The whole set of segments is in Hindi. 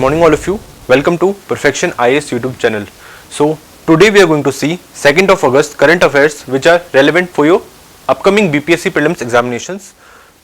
morning all of you. Welcome to Perfection IAS YouTube channel. So today we are going to see 2nd of August current affairs which are relevant for your upcoming BPSC prelims examinations.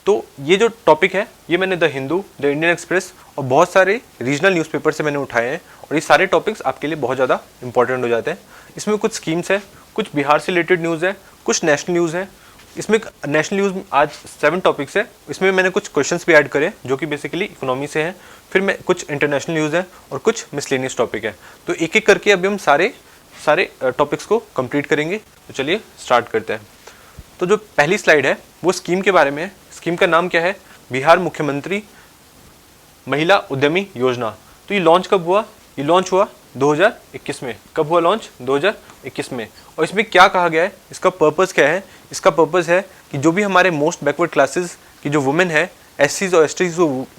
तो ये जो टॉपिक है ये मैंने the Hindu, the Indian express और बहुत सारे रीजनल न्यूज़पेपर से मैंने उठाए हैं और ये सारे टॉपिक्स आपके लिए बहुत ज़्यादा इंपॉर्टेंट हो जाते हैं. इसमें कुछ स्कीम्स है, कुछ बिहार से रिलेटेड न्यूज़ है, कुछ नेशनल न्यूज़ है. इसमें नेशनल न्यूज़ आज 7 टॉपिक्स है. इसमें मैंने कुछ क्वेश्चंस भी ऐड करे जो कि बेसिकली इकोनॉमी से हैं. फिर मैं कुछ इंटरनेशनल न्यूज़ है और कुछ मिसलेनियस टॉपिक है. तो एक एक करके अभी हम सारे टॉपिक्स को कंप्लीट करेंगे. तो चलिए स्टार्ट करते हैं. तो जो पहली स्लाइड है वो स्कीम के बारे में है. स्कीम का नाम क्या है? बिहार मुख्यमंत्री महिला उद्यमी योजना. तो ये लॉन्च कब हुआ? ये लॉन्च हुआ 2021 में. कब हुआ लॉन्च? 2021 में. और इसमें क्या कहा गया है, इसका पर्पस क्या है? इसका पर्पस है कि जो भी हमारे मोस्ट बैकवर्ड क्लासेस की जो वुमेन है, एससीज और एसटीज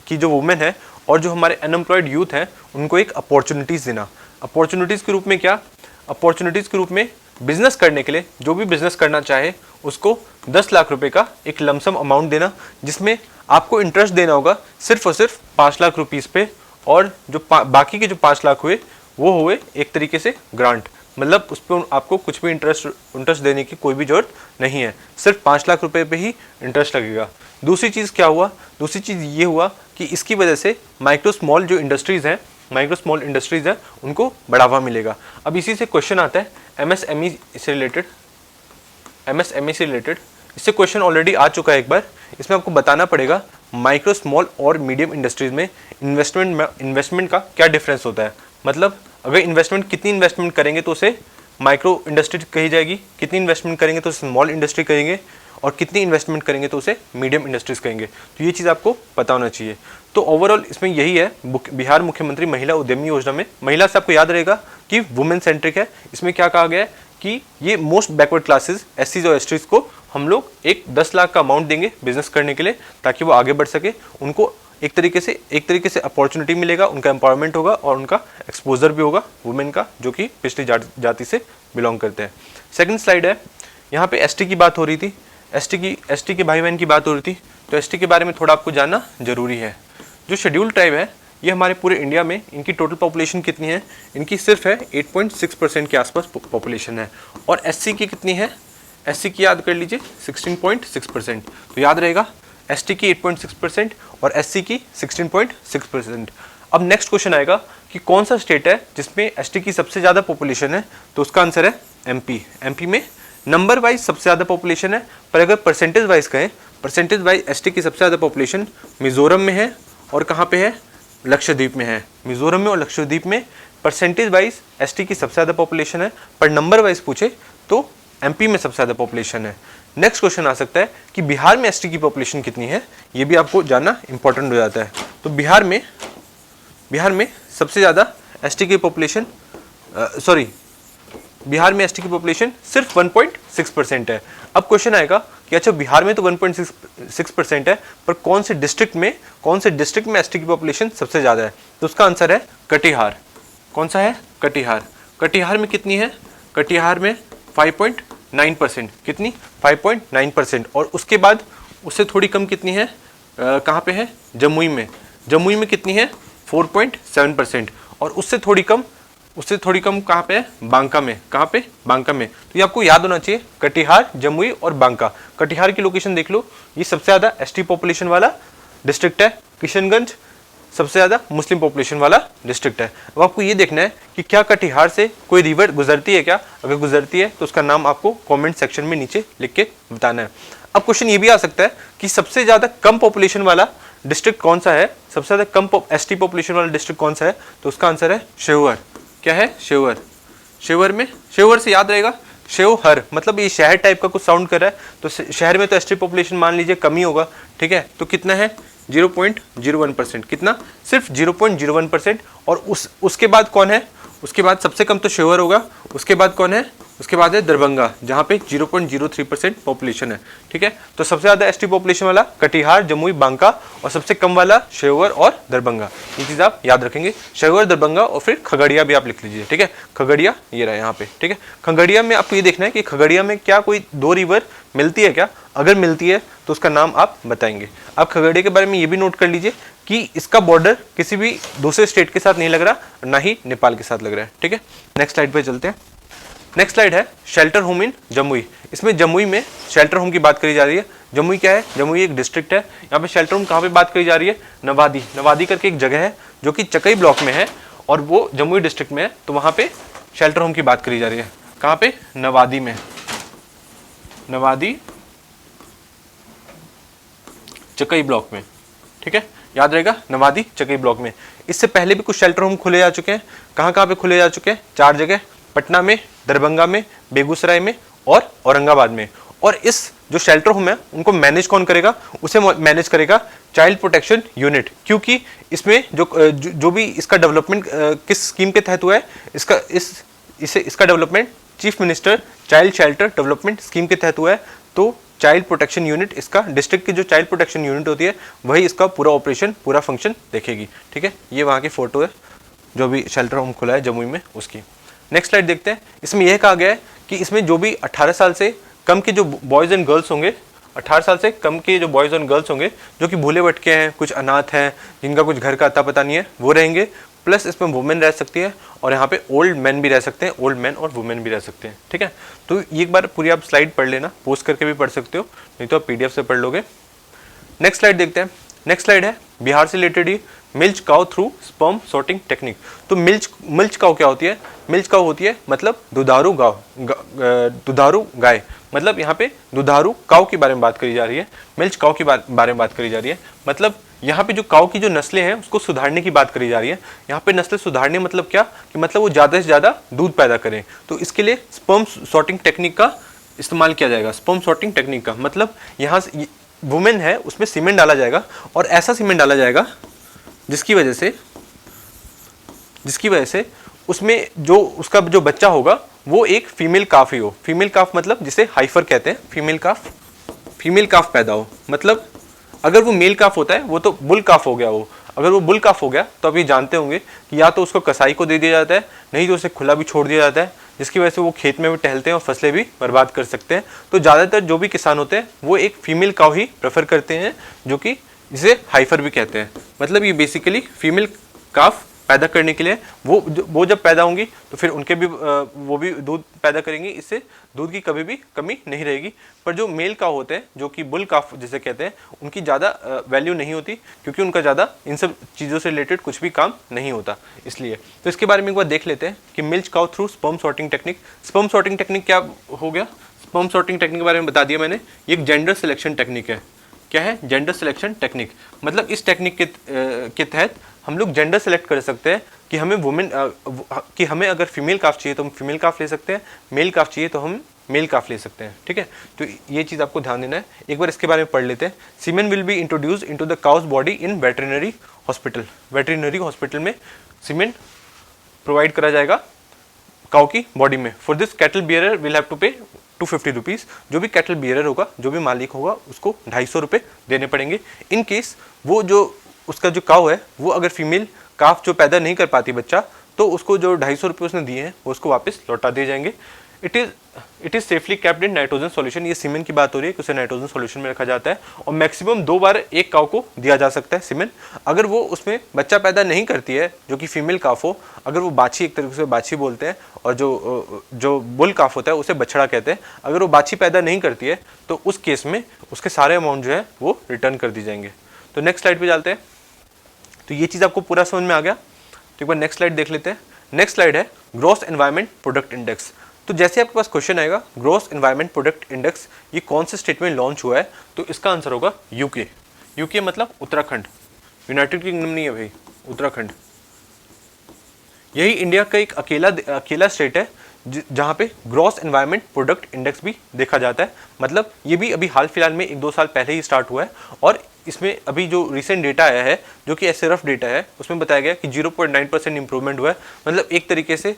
की जो वुमेन है और जो हमारे अनएम्प्लॉयड यूथ हैं उनको एक अपॉर्चुनिटीज़ देना. अपॉर्चुनिटीज़ के रूप में क्या? अपॉर्चुनिटीज़ के रूप में बिजनेस करने के लिए जो भी बिजनेस करना चाहे उसको 10 लाख रुपए का एक लमसम अमाउंट देना, जिसमें आपको इंटरेस्ट देना होगा सिर्फ और सिर्फ 5 लाख रुपीज़ पे. और जो बाकी के जो 5 लाख हुए वो हुए एक तरीके से ग्रांट. मतलब उस पर आपको कुछ भी इंटरेस्ट देने की कोई भी जरूरत नहीं है. सिर्फ 5 लाख रुपए पे ही इंटरेस्ट लगेगा. दूसरी चीज़ क्या हुआ? दूसरी चीज़ ये हुआ कि इसकी वजह से माइक्रो स्मॉल इंडस्ट्रीज़ हैं उनको बढ़ावा मिलेगा. अब इसी से क्वेश्चन आता है एमएसएमई से रिलेटेड. इससे क्वेश्चन ऑलरेडी आ चुका है एक बार. इसमें आपको बताना पड़ेगा माइक्रो स्मॉल और मीडियम इंडस्ट्रीज़ में इन्वेस्टमेंट का क्या डिफरेंस होता है. मतलब अगर कितनी इन्वेस्टमेंट करेंगे तो उसे माइक्रो इंडस्ट्री कही जाएगी, कितनी इन्वेस्टमेंट करेंगे तो स्मॉल इंडस्ट्री कहेंगे, और कितनी इन्वेस्टमेंट करेंगे तो उसे मीडियम इंडस्ट्रीज कहेंगे. तो ये चीज़ आपको पता होना चाहिए. तो ओवरऑल इसमें यही है बिहार मुख्यमंत्री महिला उद्यमी योजना में. महिला से आपको याद रहेगा कि वुमेन सेंट्रिक है. इसमें क्या कहा गया है कि ये मोस्ट बैकवर्ड क्लासेस एससीज और एसटीज को हम लोग एक 10 लाख का अमाउंट देंगे बिजनेस करने के लिए ताकि वो आगे बढ़ सके. उनको एक तरीके से अपॉर्चुनिटी मिलेगा, उनका एम्पावरमेंट होगा और उनका एक्सपोजर भी होगा वुमेन का जो कि पिछली जाति से बिलोंग करते हैं. सेकंड स्लाइड है. यहाँ पे एसटी की बात हो रही थी, एसटी के भाई बहन की बात हो रही थी. तो एसटी के बारे में थोड़ा आपको जानना जरूरी है. जो शेड्यूल्ड ट्राइब है ये हमारे पूरे इंडिया में इनकी टोटल पॉपुलेशन कितनी है? इनकी सिर्फ है 8.6% के आसपास पॉपुलेशन है. और एससी की कितनी है? एससी की याद कर लीजिए 16.6%. तो याद रहेगा एसटी की 8.6% और एससी की 16.6%. अब नेक्स्ट क्वेश्चन आएगा कि कौन सा स्टेट है जिसमें एसटी की सबसे ज़्यादा पॉपुलेशन है. तो उसका आंसर है एमपी. एमपी में नंबर वाइज सबसे ज़्यादा पॉपुलेशन है, पर अगर परसेंटेज वाइज कहें, परसेंटेज वाइज एसटी की सबसे ज़्यादा पॉपुलेशन मिजोरम में है और कहाँ पे है? लक्षद्वीप में है. मिजोरम में और लक्षद्वीप में परसेंटेज वाइज एसटी की सबसे ज़्यादा पॉपुलेशन है, पर नंबर वाइज पूछे तो एमपी में सबसे ज़्यादा पॉपुलेशन है. नेक्स्ट क्वेश्चन आ सकता है कि बिहार में एसटी की पॉपुलेशन कितनी है. ये भी आपको जानना इंपॉर्टेंट हो जाता है. तो बिहार में सबसे ज़्यादा एसटी की पॉपुलेशन बिहार में एसटी की पॉपुलेशन सिर्फ 1.6% है. अब क्वेश्चन आएगा कि अच्छा बिहार में तो 1.6% है, पर कौन से डिस्ट्रिक्ट में एसटी की पॉपुलेशन सबसे ज़्यादा है? तो उसका आंसर है कटिहार. कौन सा है? कटिहार. कटिहार में कितनी है? कटिहार में 5.9%. कितनी? 5.9%. और उसके बाद उससे थोड़ी कम कितनी है? कहाँ पे है? जमुई में कितनी है? 4.7%. और उससे थोड़ी कम कहाँ पे है? बांका में. कहाँ पे? बांका में. तो ये आपको याद होना चाहिए कटिहार, जमुई और बांका. कटिहार की लोकेशन देख लो, ये सबसे ज़्यादा एसटी पॉपुलेशन वाला डिस्ट्रिक्ट है. किशनगंज सबसे ज़्यादा मुस्लिम पॉपुलेशन वाला डिस्ट्रिक्ट है. अब आपको ये देखना है कि क्या कटिहार से कोई रिवर गुजरती है क्या? अगर गुजरती है तो उसका नाम आपको कमेंट सेक्शन में नीचे लिख के बताना है. अब क्वेश्चन ये भी आ सकता है कि सबसे ज़्यादा कम पॉपुलेशन वाला डिस्ट्रिक्ट कौन सा है? सबसे ज़्यादा कम एसटी पॉपुलेशन वाला डिस्ट्रिक्ट कौन सा है? तो उसका आंसर है शेवहर. क्या है? शेवहर से याद रहेगा शेवहर, मतलब ये शहर टाइप का कुछ साउंड कर रहा है. तो शहर में तो एसटी पॉपुलेशन मान लीजिए कम ही होगा. ठीक है, तो कितना है? 0.01%. कितना? सिर्फ 0.01%. और उसके बाद कौन है? उसके बाद सबसे कम तो शेवहर होगा. उसके बाद कौन है? उसके बाद है दरभंगा, जहाँ पे 0.03% पॉपुलेशन है. ठीक है, तो सबसे ज़्यादा एसटी पॉपुलेशन वाला कटिहार, जमुई, बांका, और सबसे कम वाला शेवहर और दरभंगा. ये चीज़ आप याद रखेंगे. शेवहर, दरभंगा और फिर खगड़िया भी आप लिख लीजिए. ठीक है, खगड़िया ये रहा यहाँ पे. ठीक है, खगड़िया में आपको ये देखना है कि खगड़िया में क्या कोई 2 रिवर मिलती है क्या? अगर मिलती है तो उसका नाम आप बताएंगे. आप खगड़िया के बारे में ये भी नोट कर लीजिए कि इसका बॉर्डर किसी भी दूसरे स्टेट के साथ नहीं लग रहा, ना ही नेपाल के साथ लग रहा है। ठीक है, नेक्स्ट स्लाइड पे चलते हैं। नेक्स्ट स्लाइड है शेल्टर होम इन जमुई। इसमें जमुई में शेल्टर होम की बात करी जा रही है। जमुई क्या है? जमुई एक डिस्ट्रिक्ट है। यहाँ पे शेल्टर होम कहाँ पे बात करी जा रही है? नवादी, नवादी करके एक जगह है जो कि चकई ब्लॉक में है और वो जमुई डिस्ट्रिक्ट में है, तो वहाँ पे शेल्टर होम की बात करी जा रही है। कहाँ पे? नवादी में, नवादी चकई ब्लॉक में। ठीक है, याद रहेगा, नवादी चकई ब्लॉक में। इससे पहले भी कुछ शेल्टर होम खुले जा चुके हैं। कहाँ कहाँ पे खुले जा चुके हैं? 4 जगह, पटना में, दरभंगा में, बेगूसराय में और औरंगाबाद में। और इस जो शेल्टर होम है उनको मैनेज कौन करेगा? उसे मैनेज करेगा चाइल्ड प्रोटेक्शन यूनिट, क्योंकि इसमें जो भी इसका डेवलपमेंट किस स्कीम के तहत हुआ है, इसका development chief minister child shelter development scheme के तहत हुआ है। तो चाइल्ड प्रोटेक्शन यूनिट, इसका डिस्ट्रिक्ट की जो चाइल्ड प्रोटेक्शन यूनिट होती है वही इसका पूरा ऑपरेशन, पूरा फंक्शन देखेगी। ठीक है, ये वहाँ की फोटो है जो भी शेल्टर होम खुला है जमुई में उसकी। नेक्स्ट स्लाइड देखते हैं। इसमें यह कहा गया है कि इसमें जो भी 18 साल से कम के जो बॉयज़ एंड गर्ल्स होंगे, 18 साल से कम के जो बॉयज़ एंड गर्ल्स होंगे जो कि भूले भटके हैं, कुछ अनाथ हैं, जिनका कुछ घर का अता पता नहीं है, वो रहेंगे। प्लस इसमें वुमेन रह सकती है और यहाँ पे ओल्ड मैन भी रह सकते हैं, ओल्ड मैन और वुमेन भी रह सकते हैं। ठीक है, तो एक बार पूरी आप स्लाइड पढ़ लेना, पोस्ट करके भी पढ़ सकते हो, नहीं तो आप PDF से पढ़ लोगे। नेक्स्ट स्लाइड देखते हैं। नेक्स्ट स्लाइड है बिहार से रिलेटेड ही, milch cow through sperm sorting technique. तो मिल्च काउ क्या होती है? मिल्च काउ होती है मतलब दुधारू दुधारू गाय, मतलब यहाँ पे दुधारू काउ के बारे में बात करी जा रही है, मिल्च काउ के बारे में बात करी जा रही है। मतलब यहाँ पे जो काउ की जो नस्लें हैं उसको सुधारने की बात करी जा रही है। यहाँ पे नस्लें सुधारने मतलब क्या? कि मतलब वो ज़्यादा से ज़्यादा दूध पैदा करें, तो इसके लिए स्पर्म सॉर्टिंग टेक्निक का इस्तेमाल किया जाएगा। स्पर्म सॉर्टिंग टेक्निक का मतलब यहाँ से वुमेन है उसमें सीमेंट डाला जाएगा और ऐसा सीमेंट डाला जाएगा जिसकी वजह से उसमें जो उसका जो बच्चा होगा वो एक फीमेल काफ ही हो। फीमेल काफ मतलब जिसे हाइफर कहते हैं, फीमेल काफ पैदा हो। मतलब अगर वो मेल काफ होता है वो तो बुल काफ हो गया वो। अगर वो बुल काफ हो गया तो आप ये जानते होंगे कि या तो उसको कसाई को दे दिया जाता है, नहीं तो उसे खुला भी छोड़ दिया जाता है, जिसकी वजह से वो खेत में भी टहलते हैं और फसलें भी बर्बाद कर सकते हैं। तो ज़्यादातर जो भी किसान होते हैं वो एक फीमेल काउ ही प्रेफर करते हैं, जो कि जिसे हाइफर भी कहते हैं। मतलब ये बेसिकली फीमेल काफ पैदा करने के लिए वो जब पैदा होंगी तो फिर उनके भी वो भी दूध पैदा करेंगी, इससे दूध की कभी भी कमी नहीं रहेगी। पर जो मेल काउ होते हैं जो कि बुल काफ जिसे कहते हैं, उनकी ज़्यादा वैल्यू नहीं होती, क्योंकि उनका ज़्यादा इन सब चीज़ों से रिलेटेड कुछ भी काम नहीं होता इसलिए। तो इसके बारे में एक बार देख लेते हैं कि milch cow through sperm sorting technique. Sperm sorting technique क्या हो गया? स्पर्म सॉर्टिंग टेक्निक के बारे में बता दिया मैंने। ये एक जेंडर सिलेक्शन टेक्निक है। क्या है? Gender selection technique. मतलब इस टेक्निक के तहत हम लोग जेंडर सेलेक्ट कर सकते हैं कि हमें अगर फीमेल काफ चाहिए तो हम फीमेल काफ ले सकते हैं, मेल काफ चाहिए तो हम मेल काफ ले सकते हैं। ठीक है, तो ये चीज़ आपको ध्यान देना है। एक बार इसके बारे में पढ़ लेते हैं। Semen will be introduce into the cow's body in veterinary hospital. Veterinary hospital में सीमेन प्रोवाइड करा जाएगा काउ की बॉडी में। For this cattle bearer will have to pay 250 rupees. जो भी कैटल बियरर होगा, जो भी मालिक होगा, उसको 250 रुपये देने पड़ेंगे। इन केस वो जो उसका जो काउ है वो अगर फीमेल काफ जो पैदा नहीं कर पाती बच्चा, तो उसको जो 250 रुपये उसने दिए हैं वो उसको वापस लौटा दिए जाएंगे। It is safely capped in nitrogen solution. ये सीमेन की बात हो रही है कि उसे नाइट्रोजन सॉल्यूशन में रखा जाता है और मैक्सिमम 2 बार एक काउ को दिया जा सकता है सीमेन। अगर वो उसमें बच्चा पैदा नहीं करती है, जो कि फीमेल काफ हो, अगर वो बाछी, एक तरीके से बाछी बोलते हैं, और जो बुल काफ होता है उसे बछड़ा कहते हैं, अगर वो बाछी पैदा नहीं करती है तो उस केस में उसके सारे अमाउंट जो है वो रिटर्न कर दी जाएंगे। तो नेक्स्ट स्लाइड पे चलते हैं। तो ये चीज़ आपको पूरा समझ में आ गया। तो एक बार नेक्स्ट स्लाइड देख लेते हैं। नेक्स्ट स्लाइड है ग्रॉस एनवायरनमेंट प्रोडक्ट इंडेक्स। तो जैसे आपके पास क्वेश्चन आएगा ग्रॉस एनवायरनमेंट प्रोडक्ट इंडेक्स ये कौन से स्टेट में लॉन्च हुआ है, तो इसका आंसर होगा यूके। यूके मतलब उत्तराखंड। यूनाइटेड किंगडम नहीं है भाई, उत्तराखंड। यही इंडिया का एक अकेला स्टेट है जहाँ पे ग्रॉस एनवायरनमेंट प्रोडक्ट इंडेक्स भी देखा जाता है। मतलब ये भी अभी हाल फिलहाल में 1-2 साल पहले ही स्टार्ट हुआ है, और इसमें अभी जो रिसेंट डेटा आया है, जो कि ऐसे रफ डेटा है, उसमें बताया गया कि 0.9% इंप्रूवमेंट हुआ है। मतलब एक तरीके से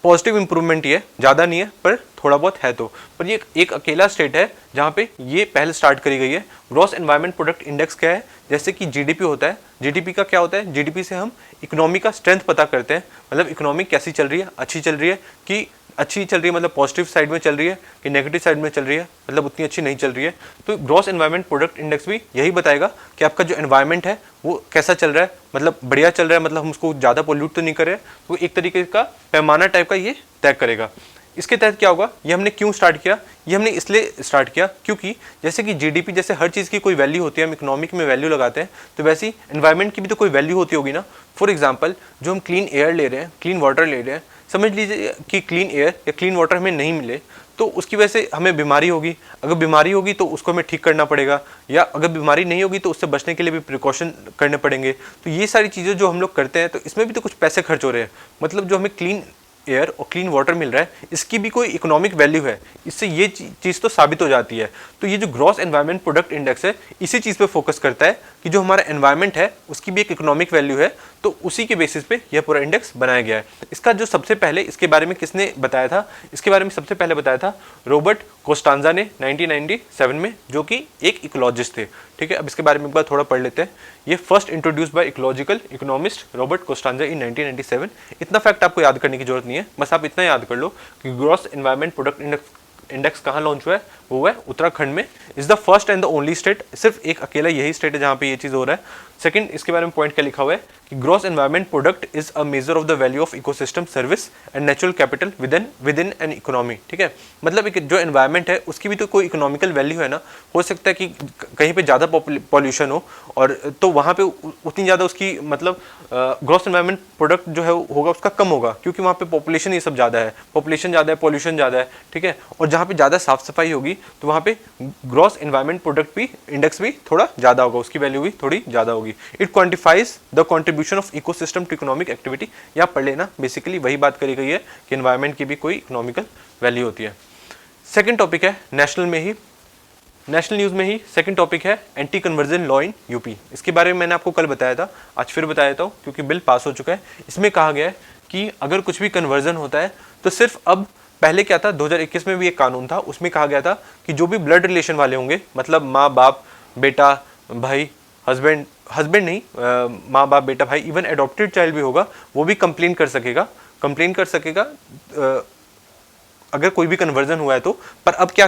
पॉजिटिव इंप्रूवमेंट ही है, ज़्यादा नहीं है पर थोड़ा बहुत है। तो पर ये एक अकेला स्टेट है जहाँ पे ये पहले स्टार्ट करी गई है। ग्रॉस एनवायरनमेंट प्रोडक्ट इंडेक्स क्या है? जैसे कि जीडीपी होता है। जीडीपी का क्या होता है? जीडीपी से हम इकोनॉमी का स्ट्रेंथ पता करते हैं, मतलब इकोनॉमी कैसी चल रही है, अच्छी चल रही है कि अच्छी चल रही है मतलब पॉजिटिव साइड में चल रही है कि नेगेटिव साइड में चल रही है, मतलब उतनी अच्छी नहीं चल रही है। तो ग्रॉस एनवायरनमेंट प्रोडक्ट इंडेक्स भी यही बताएगा कि आपका जो एनवायरनमेंट है वो कैसा चल रहा है, मतलब बढ़िया चल रहा है, मतलब हम उसको ज़्यादा पोल्यूट तो नहीं कर रहे। तो एक तरीके का पैमाना टाइप का ये तय करेगा। इसके तहत क्या होगा, ये हमने क्यों स्टार्ट किया, ये हमने इसलिए स्टार्ट किया क्योंकि जैसे कि जीडीपी, जैसे हर चीज़ की कोई वैल्यू होती है, हम इकोनॉमिक में वैल्यू लगाते हैं, तो वैसे ही एनवायरनमेंट की भी तो कोई वैल्यू होती होगी ना। फॉर एग्जांपल जो हम क्लीन एयर ले रहे हैं, क्लीन वाटर ले रहे हैं, समझ लीजिए कि क्लीन एयर या क्लीन वाटर हमें नहीं मिले तो उसकी वजह से हमें बीमारी होगी। अगर बीमारी होगी तो उसको हमें ठीक करना पड़ेगा, या अगर बीमारी नहीं होगी तो उससे बचने के लिए भी प्रिकॉशन करने पड़ेंगे। तो ये सारी चीज़ें जो हम लोग करते हैं तो इसमें भी तो कुछ पैसे खर्च हो रहे हैं। मतलब जो हमें क्लीन एयर और क्लीन वाटर मिल रहा है इसकी भी कोई इकोनॉमिक वैल्यू है, इससे ये चीज़ तो साबित हो जाती है। तो ये जो ग्रॉस एनवायरनमेंट प्रोडक्ट इंडेक्स है इसी चीज़ पे फोकस करता है कि जो हमारा एनवायरनमेंट है उसकी भी एक इकोनॉमिक वैल्यू है, तो उसी के बेसिस पे यह पूरा इंडेक्स बनाया गया है। इसका जो सबसे पहले इसके बारे में किसने बताया था, इसके बारे में सबसे पहले बताया था रॉबर्ट कोस्टांजा ने 1997 में, जो कि एक इकोलॉजिस्ट थे। ठीक है, अब इसके बारे में एक बार थोड़ा पढ़ लेते हैं। ये first introduced by ecological economist Robert Costanza in 1997। इतना फैक्ट आपको याद करने की जरूरत नहीं है, बस आप इतना याद कर लो कि ग्रॉस एनवायरनमेंट प्रोडक्ट इंडेक्स कहाँ लॉन्च हुआ है, वो हुआ है उत्तराखंड में। Is the first and the only state, सिर्फ एक अकेला यही स्टेट है जहाँ पे ये चीज़ हो रहा है। सेकंड, इसके बारे में पॉइंट क्या लिखा हुआ है कि gross environment product is a measure of the value of ecosystem service and natural capital with in an economy. ठीक है, मतलब एक जो एनवायरनमेंट है उसकी भी तो कोई इकोनॉमिकल वैल्यू है ना। हो सकता है कि कहीं पे ज़्यादा पॉल्यूशन हो और तो वहाँ पे उतनी ज़्यादा उसकी मतलब ग्रॉस एनवायरनमेंट प्रोडक्ट जो है होगा उसका कम होगा, क्योंकि वहाँ पे पॉपुलेशन ये सब ज़्यादा है, पॉपुलेशन ज़्यादा है, पॉल्यूशन ज़्यादा है। ठीक है, और जहाँ पे ज़्यादा साफ सफाई होगी तो वहाँ पे ग्रॉस एनवायरनमेंट प्रोडक्ट भी इंडेक्स भी थोड़ा ज़्यादा होगा, उसकी वैल्यू भी थोड़ी ज़्यादा होगी। It quantifies the contribution of ecosystem to economic activity. या पढ़ लेना, बेसिकली वही बात करी गई है कि एनवायरनमेंट की भी कोई इकोनॉमिकल वैल्यू होती है। सेकंड टॉपिक है नेशनल न्यूज़ में ही सेकंड टॉपिक है anti conversion law in UP. इसके बारे में मैंने आपको कल बताया था, आज फिर बता देता हूँ क्योंकि बिल पास हो चुका है। इसमें कहा गया है कि अगर कुछ भी कन्वर्जन होता है तो सिर्फ अब, पहले क्या था 2021 में भी एक कानून था, उसमें कहा गया था कि जो भी ब्लड रिलेशन वाले होंगे, मतलब माँ बाप बेटा भाई, हस्बैंड नहीं, माँ बाप बेटा भाई, इवन एडॉप्टेड चाइल्ड भी होगा, वो भी कंप्लेन कर सकेगा अगर कोई भी कन्वर्जन हुआ है तो। पर अब क्या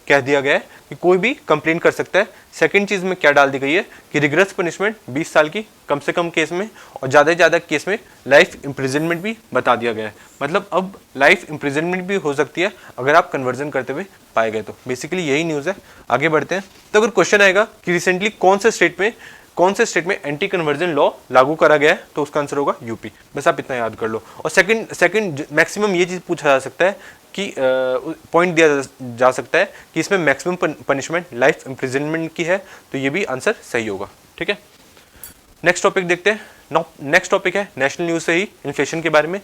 कह दिया गया है कि कोई भी कंप्लेन कर सकता है। सेकंड चीज में क्या डाल दी गई है कि रिग्रेस पनिशमेंट 20 साल की कम से कम केस में, और ज़्यादा से ज़्यादा केस में लाइफ इम्प्रिजनमेंट भी बता दिया गया है। मतलब अब लाइफ इम्प्रिजनमेंट भी हो सकती है अगर आप कन्वर्जन करते हुए पाए गए तो। बेसिकली यही न्यूज़ है। आगे बढ़ते हैं। तो अगर क्वेश्चन आएगा कि रिसेंटली कौन से स्टेट में एंटी कन्वर्जन लॉ लागू करा गया है, तो उसका आंसर होगा यूपी। बस आप इतना याद कर लो। और सेकंड मैक्सिमम ये चीज़ पूछा जा सकता है कि पॉइंट दिया जा सकता है कि इसमें मैक्सिमम पनिशमेंट लाइफ इम्प्रिजनमेंट की है, तो ये भी आंसर सही होगा। ठीक है, नेक्स्ट टॉपिक देखते हैं। नेक्स्ट टॉपिक है नेशनल न्यूज़ से ही इन्फ्लेशन के बारे में।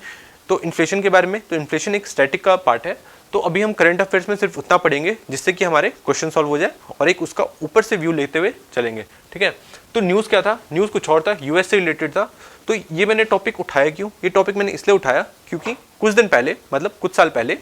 तो इन्फ्लेशन एक स्टैटिक का पार्ट है, तो अभी हम करंट अफेयर्स में सिर्फ उतना पढ़ेंगे जिससे कि हमारे क्वेश्चन सॉल्व हो जाए और एक उसका ऊपर से व्यू लेते हुए चलेंगे। ठीक है, तो न्यूज़ क्या था, न्यूज़ कुछ और था, यूएस से रिलेटेड था। तो ये मैंने टॉपिक उठाया क्यों, ये टॉपिक मैंने इसलिए उठाया क्योंकि कुछ दिन पहले, मतलब कुछ साल पहले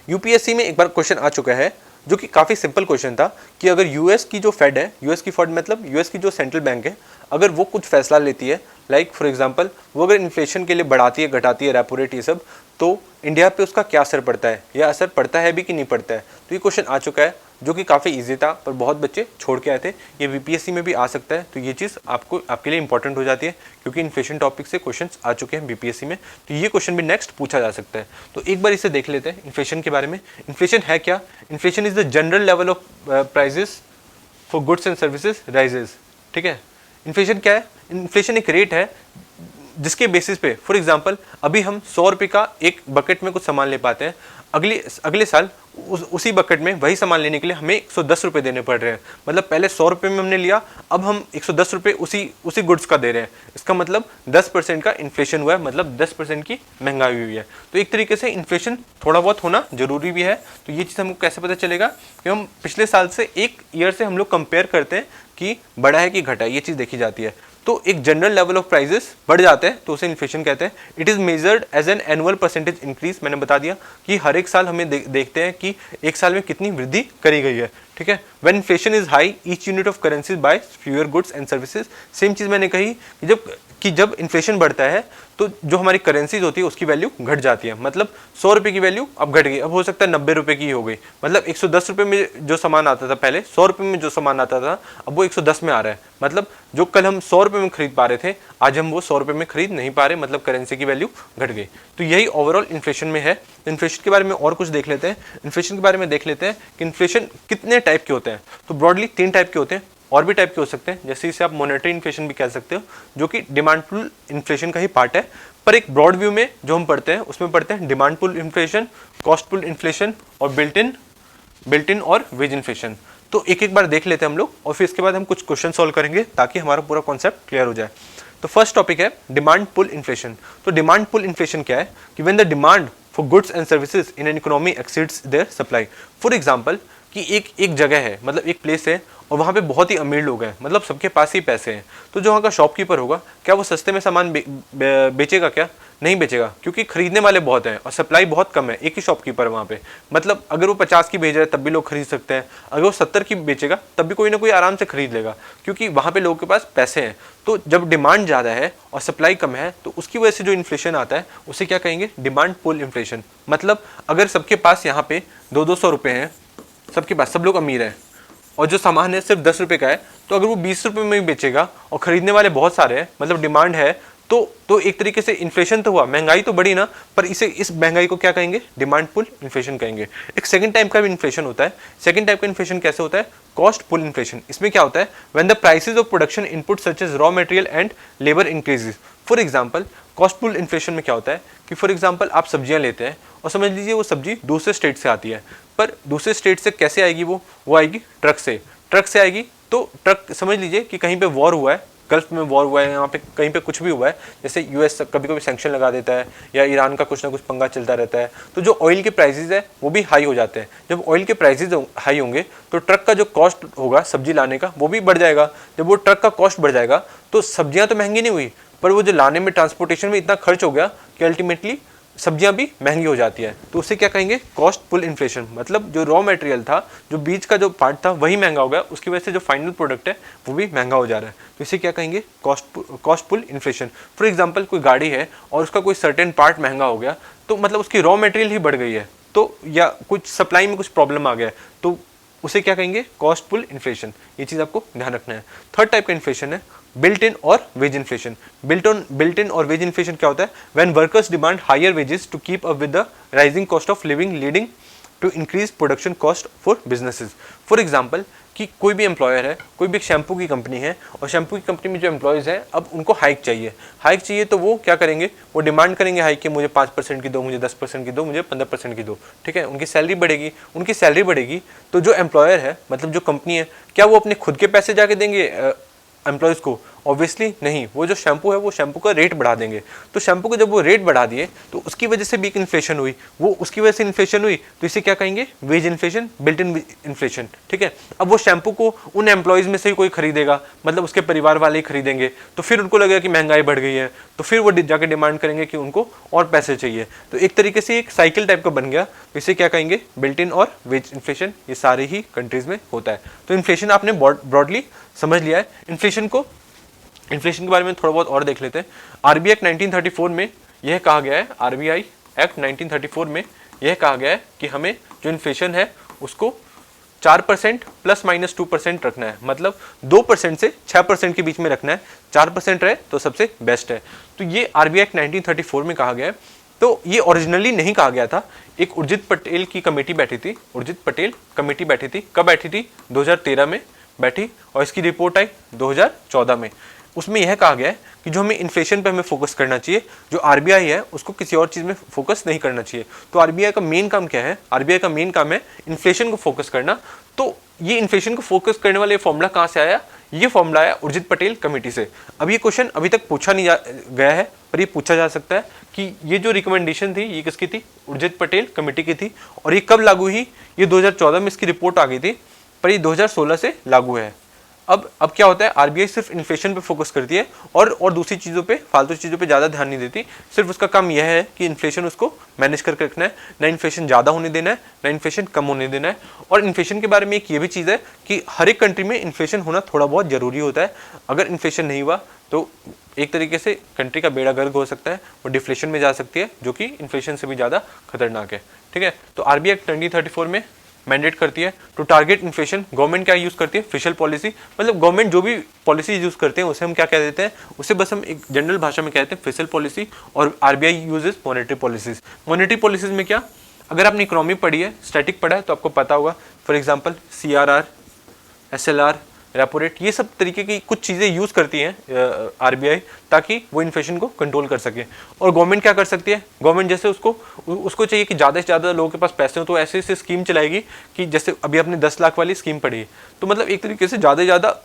यूपीएससी में एक बार क्वेश्चन आ चुका है जो कि काफ़ी सिंपल क्वेश्चन था कि अगर यूएस की जो फेड है, यूएस की फेड मतलब यूएस की जो सेंट्रल बैंक है, अगर वो कुछ फैसला लेती है, लाइक फॉर एग्जांपल वो अगर इन्फ्लेशन के लिए बढ़ाती है घटाती है रेपो रेट ये सब, तो इंडिया पे उसका क्या असर पड़ता है, या असर पड़ता है भी कि नहीं पड़ता है। तो ये क्वेश्चन आ चुका है जो कि काफ़ी इजी था, पर बहुत बच्चे छोड़ के आए थे। ये बीपीएससी में भी आ सकता है, तो ये चीज़ आपके लिए इंपॉर्टेंट हो जाती है क्योंकि इन्फ्लेशन टॉपिक से क्वेश्चंस आ चुके हैं बीपीएससी में, तो ये क्वेश्चन भी नेक्स्ट पूछा जा सकता है। तो एक बार इसे देख लेते हैं इन्फ्लेशन के बारे में। इन्फ्लेशन है क्या? Inflation is the general level of prices for goods and services rises. ठीक है, इन्फ्लेशन क्या है? इन्फ्लेशन एक रेट है जिसके बेसिस पे, फॉर एग्जांपल अभी हम 100 रुपये का एक बकेट में कुछ सामान ले पाते हैं, अगले साल उसी बकेट में वही सामान लेने के लिए हमें 110 रुपये देने पड़ रहे हैं। मतलब पहले 100 रुपये में हमने लिया, अब हम 110 रुपये उसी गुड्स का दे रहे हैं। इसका मतलब 10% का इन्फ्लेशन हुआ है, मतलब 10% की महंगाई हुई है। तो एक तरीके से इन्फ्लेशन थोड़ा बहुत होना जरूरी भी है। तो ये चीज़ हमको कैसे पता चलेगा कि हम पिछले साल से एक ईयर से हम लोग कंपेयर करते हैं कि बढ़ा है कि घटा है, ये चीज़ देखी जाती है। तो एक जनरल लेवल ऑफ प्राइजेस बढ़ जाते हैं तो उसे इन्फ्लेशन कहते हैं। It is measured as an annual percentage increase. मैंने बता दिया कि हर एक साल हमें देखते हैं कि एक साल में कितनी वृद्धि करी गई है। ठीक ठीक है। When inflation is high each unit of currency buy fewer goods and services. Same चीज मैंने कही कि जब इन्फ्लेशन बढ़ता है तो जो हमारी करेंसीज होती है उसकी वैल्यू घट जाती है। मतलब 100 रुपए की वैल्यू अब घट गई, अब हो सकता है 90 रुपए की हो गई। मतलब 110 रुपए में जो सामान आता था पहले, 100 रुपए में जो सामान आता था अब वो 110 में आ रहा है। मतलब जो कल हम 100 रुपए में खरीद पा रहे थे आज हम वो 100 रुपए में खरीद नहीं पा रहे, मतलब करेंसी की वैल्यू घट गई। तो यही ओवरऑल इन्फ्लेशन में है। इन्फ्लेशन के बारे में और कुछ देख लेते हैं। इन्फ्लेशन के बारे में देख लेते हैं कि इन्फ्लेशन कितने टाइप के होते हैं। तो ब्रॉडली 3 टाइप के होते हैं, और भी टाइप के हो सकते हैं, जैसे इसे आप मॉनेटरी इन्फ्लेशन भी कह सकते हो, जो कि डिमांड पुल इन्फ्लेशन का ही पार्ट है। पर एक ब्रॉड व्यू में जो हम पढ़ते हैं उसमें पढ़ते हैं demand pull inflation, cost pull inflation और बिल्ट इन और वेज इन्फ्लेशन। तो एक एक बार देख लेते हैं हम लोग और फिर इसके बाद हम कुछ क्वेश्चन सॉल्व करेंगे ताकि हमारा पूरा कॉन्सेप्ट क्लियर हो जाए। तो फर्स्ट टॉपिक है डिमांड पुल इन्फ्लेशन। तो डिमांड पुल इन्फ्लेशन क्या है कि when the demand for goods and services in an economy exceeds their supply. For example कि एक जगह है, मतलब एक प्लेस है और वहाँ पे बहुत ही अमीर लोग हैं, मतलब सबके पास ही पैसे हैं। तो जो वहाँ का शॉपकीपर होगा क्या वो सस्ते में सामान बेचेगा? क्या नहीं बेचेगा, क्योंकि खरीदने वाले बहुत हैं और सप्लाई बहुत कम है। एक ही शॉपकीपर है वहाँ पे, मतलब अगर वो 50 की बेच रहा है तब भी लोग खरीद सकते हैं, अगर वो 70 की बेचेगा तब भी कोई ना कोई आराम से खरीद लेगा, क्योंकि वहाँ पे लोगों के पास पैसे हैं। तो जब डिमांड ज़्यादा है और सप्लाई कम है तो उसकी वजह से जो इन्फ्लेशन आता है उसे क्या कहेंगे? Demand pull inflation. मतलब अगर सबके पास यहाँ पे 200 रुपये हैं, सबके पास, सब लोग अमीर हैं और जो सामान है सिर्फ 10 रुपये का है, तो अगर वो 20 रुपये में भी बेचेगा और खरीदने वाले बहुत सारे हैं, मतलब डिमांड है, तो एक तरीके से इन्फ्लेशन तो हुआ, महंगाई तो बढ़ी ना, पर इस महंगाई को क्या कहेंगे? डिमांड पुल इन्फ्लेशन कहेंगे। एक सेकंड टाइप का भी इन्फ्लेशन होता है। सेकंड टाइप का इन्फ्लेशन कैसे होता है? Cost pull inflation. इसमें क्या होता है? When the prices of production input such as raw material and labour increases. For example cost pull inflation में क्या होता है कि फॉर एग्जांपल आप सब्जियां लेते हैं और समझ लीजिए वो सब्जी दूसरे स्टेट से आती है, पर दूसरे स्टेट से कैसे आएगी? वो आएगी ट्रक से आएगी। तो ट्रक, समझ लीजिए कि कहीं पे वॉर हुआ है, गल्फ में वॉर हुआ है, यहाँ पे कहीं पे कुछ भी हुआ है, जैसे यूएस कभी कभी सैंक्शन लगा देता है या ईरान का कुछ ना कुछ पंगा चलता रहता है, तो जो ऑयल के प्राइसेस है वो भी हाई हो जाते हैं। जब ऑयल के प्राइसेस हाई होंगे तो ट्रक का जो कॉस्ट होगा सब्जी लाने का वो भी बढ़ जाएगा। जब वो ट्रक का कॉस्ट बढ़ जाएगा तो सब्जियां तो महंगी नहीं हुई, पर वो जो लाने में, ट्रांसपोर्टेशन में इतना खर्च हो गया कि अल्टीमेटली सब्जियां भी महंगी हो जाती है। तो उसे क्या कहेंगे? Cost pull inflation. मतलब जो रॉ मटेरियल था, जो बीज का जो पार्ट था वही महंगा हो गया, उसकी वजह से जो फाइनल प्रोडक्ट है वो भी महंगा हो जा रहा है। तो इसे क्या कहेंगे? Cost pull inflation. For example कोई गाड़ी है और उसका कोई सर्टेन पार्ट महंगा हो गया, तो मतलब उसकी रॉ मटेरियल ही बढ़ गई है, तो या कुछ सप्लाई में कुछ प्रॉब्लम आ गया, तो उसे क्या कहेंगे? Cost pull inflation. ये चीज़ आपको ध्यान रखना है। थर्ड टाइप का इन्फ्लेशन है बिल्ट इन और वेज इन्फ्लेशन। बिल्ट इन और वेज इन्फ्लेशन क्या होता है? When workers demand higher wages to keep up with the rising cost of living leading to increase production cost for businesses. For example कि कोई भी एम्प्लॉयर है, कोई भी एक शैम्पू की कंपनी है और शैम्पू की कंपनी में जो एम्प्लॉयज़ हैं अब उनको हाइक चाहिए, तो वो क्या करेंगे? वो डिमांड करेंगे हाइक की, मुझे 5% की दो, मुझे 10% की दो, मुझे 15% की दो। ठीक है, उनकी सैलरी बढ़ेगी। तो जो एम्प्लॉयर है, मतलब जो कंपनी है, क्या वो अपने खुद के पैसे जाके देंगे एम्प्लॉयज़ को? ऑब्वियसली नहीं, वो जो शैम्पू है वो शैम्पू का रेट बढ़ा देंगे। तो शैम्पू को जब वो रेट बढ़ा दिए तो उसकी वजह से भी एक इन्फ्लेशन हुई, तो इसे क्या कहेंगे? Wage inflation, built in inflation. ठीक है, अब वो शैम्पू को उन एम्प्लॉयज़ में से ही कोई खरीदेगा, मतलब उसके परिवार वाले ही खरीदेंगे, तो फिर उनको लगेगा कि महंगाई बढ़ गई है, तो फिर वो जाके डिमांड करेंगे कि उनको और पैसे चाहिए। तो एक तरीके से एक साइकिल टाइप का बन गया। तो इसे क्या कहेंगे? बिल्ट इन और वेज इन्फ्लेशन। ये सारे ही कंट्रीज में होता है। तो इन्फ्लेशन आपने ब्रॉडली समझ लिया है। इन्फ्लेशन के बारे में थोड़ा बहुत और देख लेते हैं। आरबीआई एक्ट 1934 में यह कहा गया है, आरबीआई एक्ट 1934 में यह कहा गया है कि हमें जो इन्फ्लेशन है उसको 4% ± 2% रखना है, मतलब 2% से 6% के बीच में रखना है। 4% रहे तो सबसे बेस्ट है। तो ये आरबीआई एक्ट 1934 में कहा गया है। तो ये ओरिजिनली नहीं कहा गया था, एक उर्जित पटेल की कमेटी बैठी थी, कब बैठी थी? 2013 में बैठी और इसकी रिपोर्ट आई 2014 में। उसमें यह कहा गया है कि जो हमें इन्फ्लेशन पे हमें फोकस करना चाहिए, जो आरबीआई है उसको किसी और चीज़ में फोकस नहीं करना चाहिए। तो आरबीआई का मेन काम क्या है? आरबीआई का मेन काम है इन्फ्लेशन को फोकस करना। तो ये इन्फ्लेशन को फोकस करने वाले फॉर्मूला कहाँ से आया? ये फॉर्मूला आया उर्जित पटेल कमेटी से। अब ये क्वेश्चन अभी तक पूछा नहीं गया है, पर ये पूछा जा सकता है कि ये जो रिकमेंडेशन थी ये किसकी थी? उर्जित पटेल कमेटी की थी। और ये कब लागू हुई? ये 2014 में इसकी रिपोर्ट आ गई थी, पर ये 2016 से लागू है। अब क्या होता है, आरबीआई सिर्फ इन्फ्लेशन पे फोकस करती है और दूसरी चीज़ों पे, फालतू चीज़ों पे ज़्यादा ध्यान नहीं देती। सिर्फ उसका काम यह है कि इन्फ्लेशन उसको मैनेज करके रखना है, ना इन्फ्लेशन ज़्यादा होने देना है, ना इन्फ्लेशन कम होने देना है। और इन्फ्लेशन के बारे में एक ये भी चीज़ है कि हर एक कंट्री में इन्फ्लेशन होना थोड़ा बहुत ज़रूरी होता है। अगर इन्फ्लेशन नहीं हुआ तो एक तरीके से कंट्री का बेड़ा गर्क हो सकता है, वो डिफ्लेशन में जा सकती है, जो कि इन्फ्लेशन से भी ज़्यादा खतरनाक है। ठीक है, तो आरबीआई 2034 में मैंडेट करती है टू टारगेट इन्फ्लेशन। गवर्नमेंट क्या यूज करती है, फिशल पॉलिसी, मतलब गवर्नमेंट जो भी पॉलिसी यूज करते हैं उसे हम क्या कह देते हैं, उसे बस हम एक जनरल भाषा में कहते हैं फिशल पॉलिसी। और RBI uses monetary policies. Monetary policies में क्या, अगर आपने इकोनॉमी पढ़ी है, स्टैटिक पढ़ा है, तो आपको पता होगा, for example CRR, SLR, repo rate, ये सब तरीके की कुछ चीज़ें यूज़ करती हैं आरबीआई, ताकि वो इन्फ्लेशन को कंट्रोल कर सके। और गवर्नमेंट क्या कर सकती है, गवर्नमेंट जैसे उसको चाहिए कि ज़्यादा से ज़्यादा लोगों के पास पैसे हो, तो ऐसे ऐसे स्कीम चलाएगी कि जैसे अभी आपने 10 लाख वाली स्कीम पढ़ी है, तो मतलब एक तरीके से ज़्यादा से ज़्यादा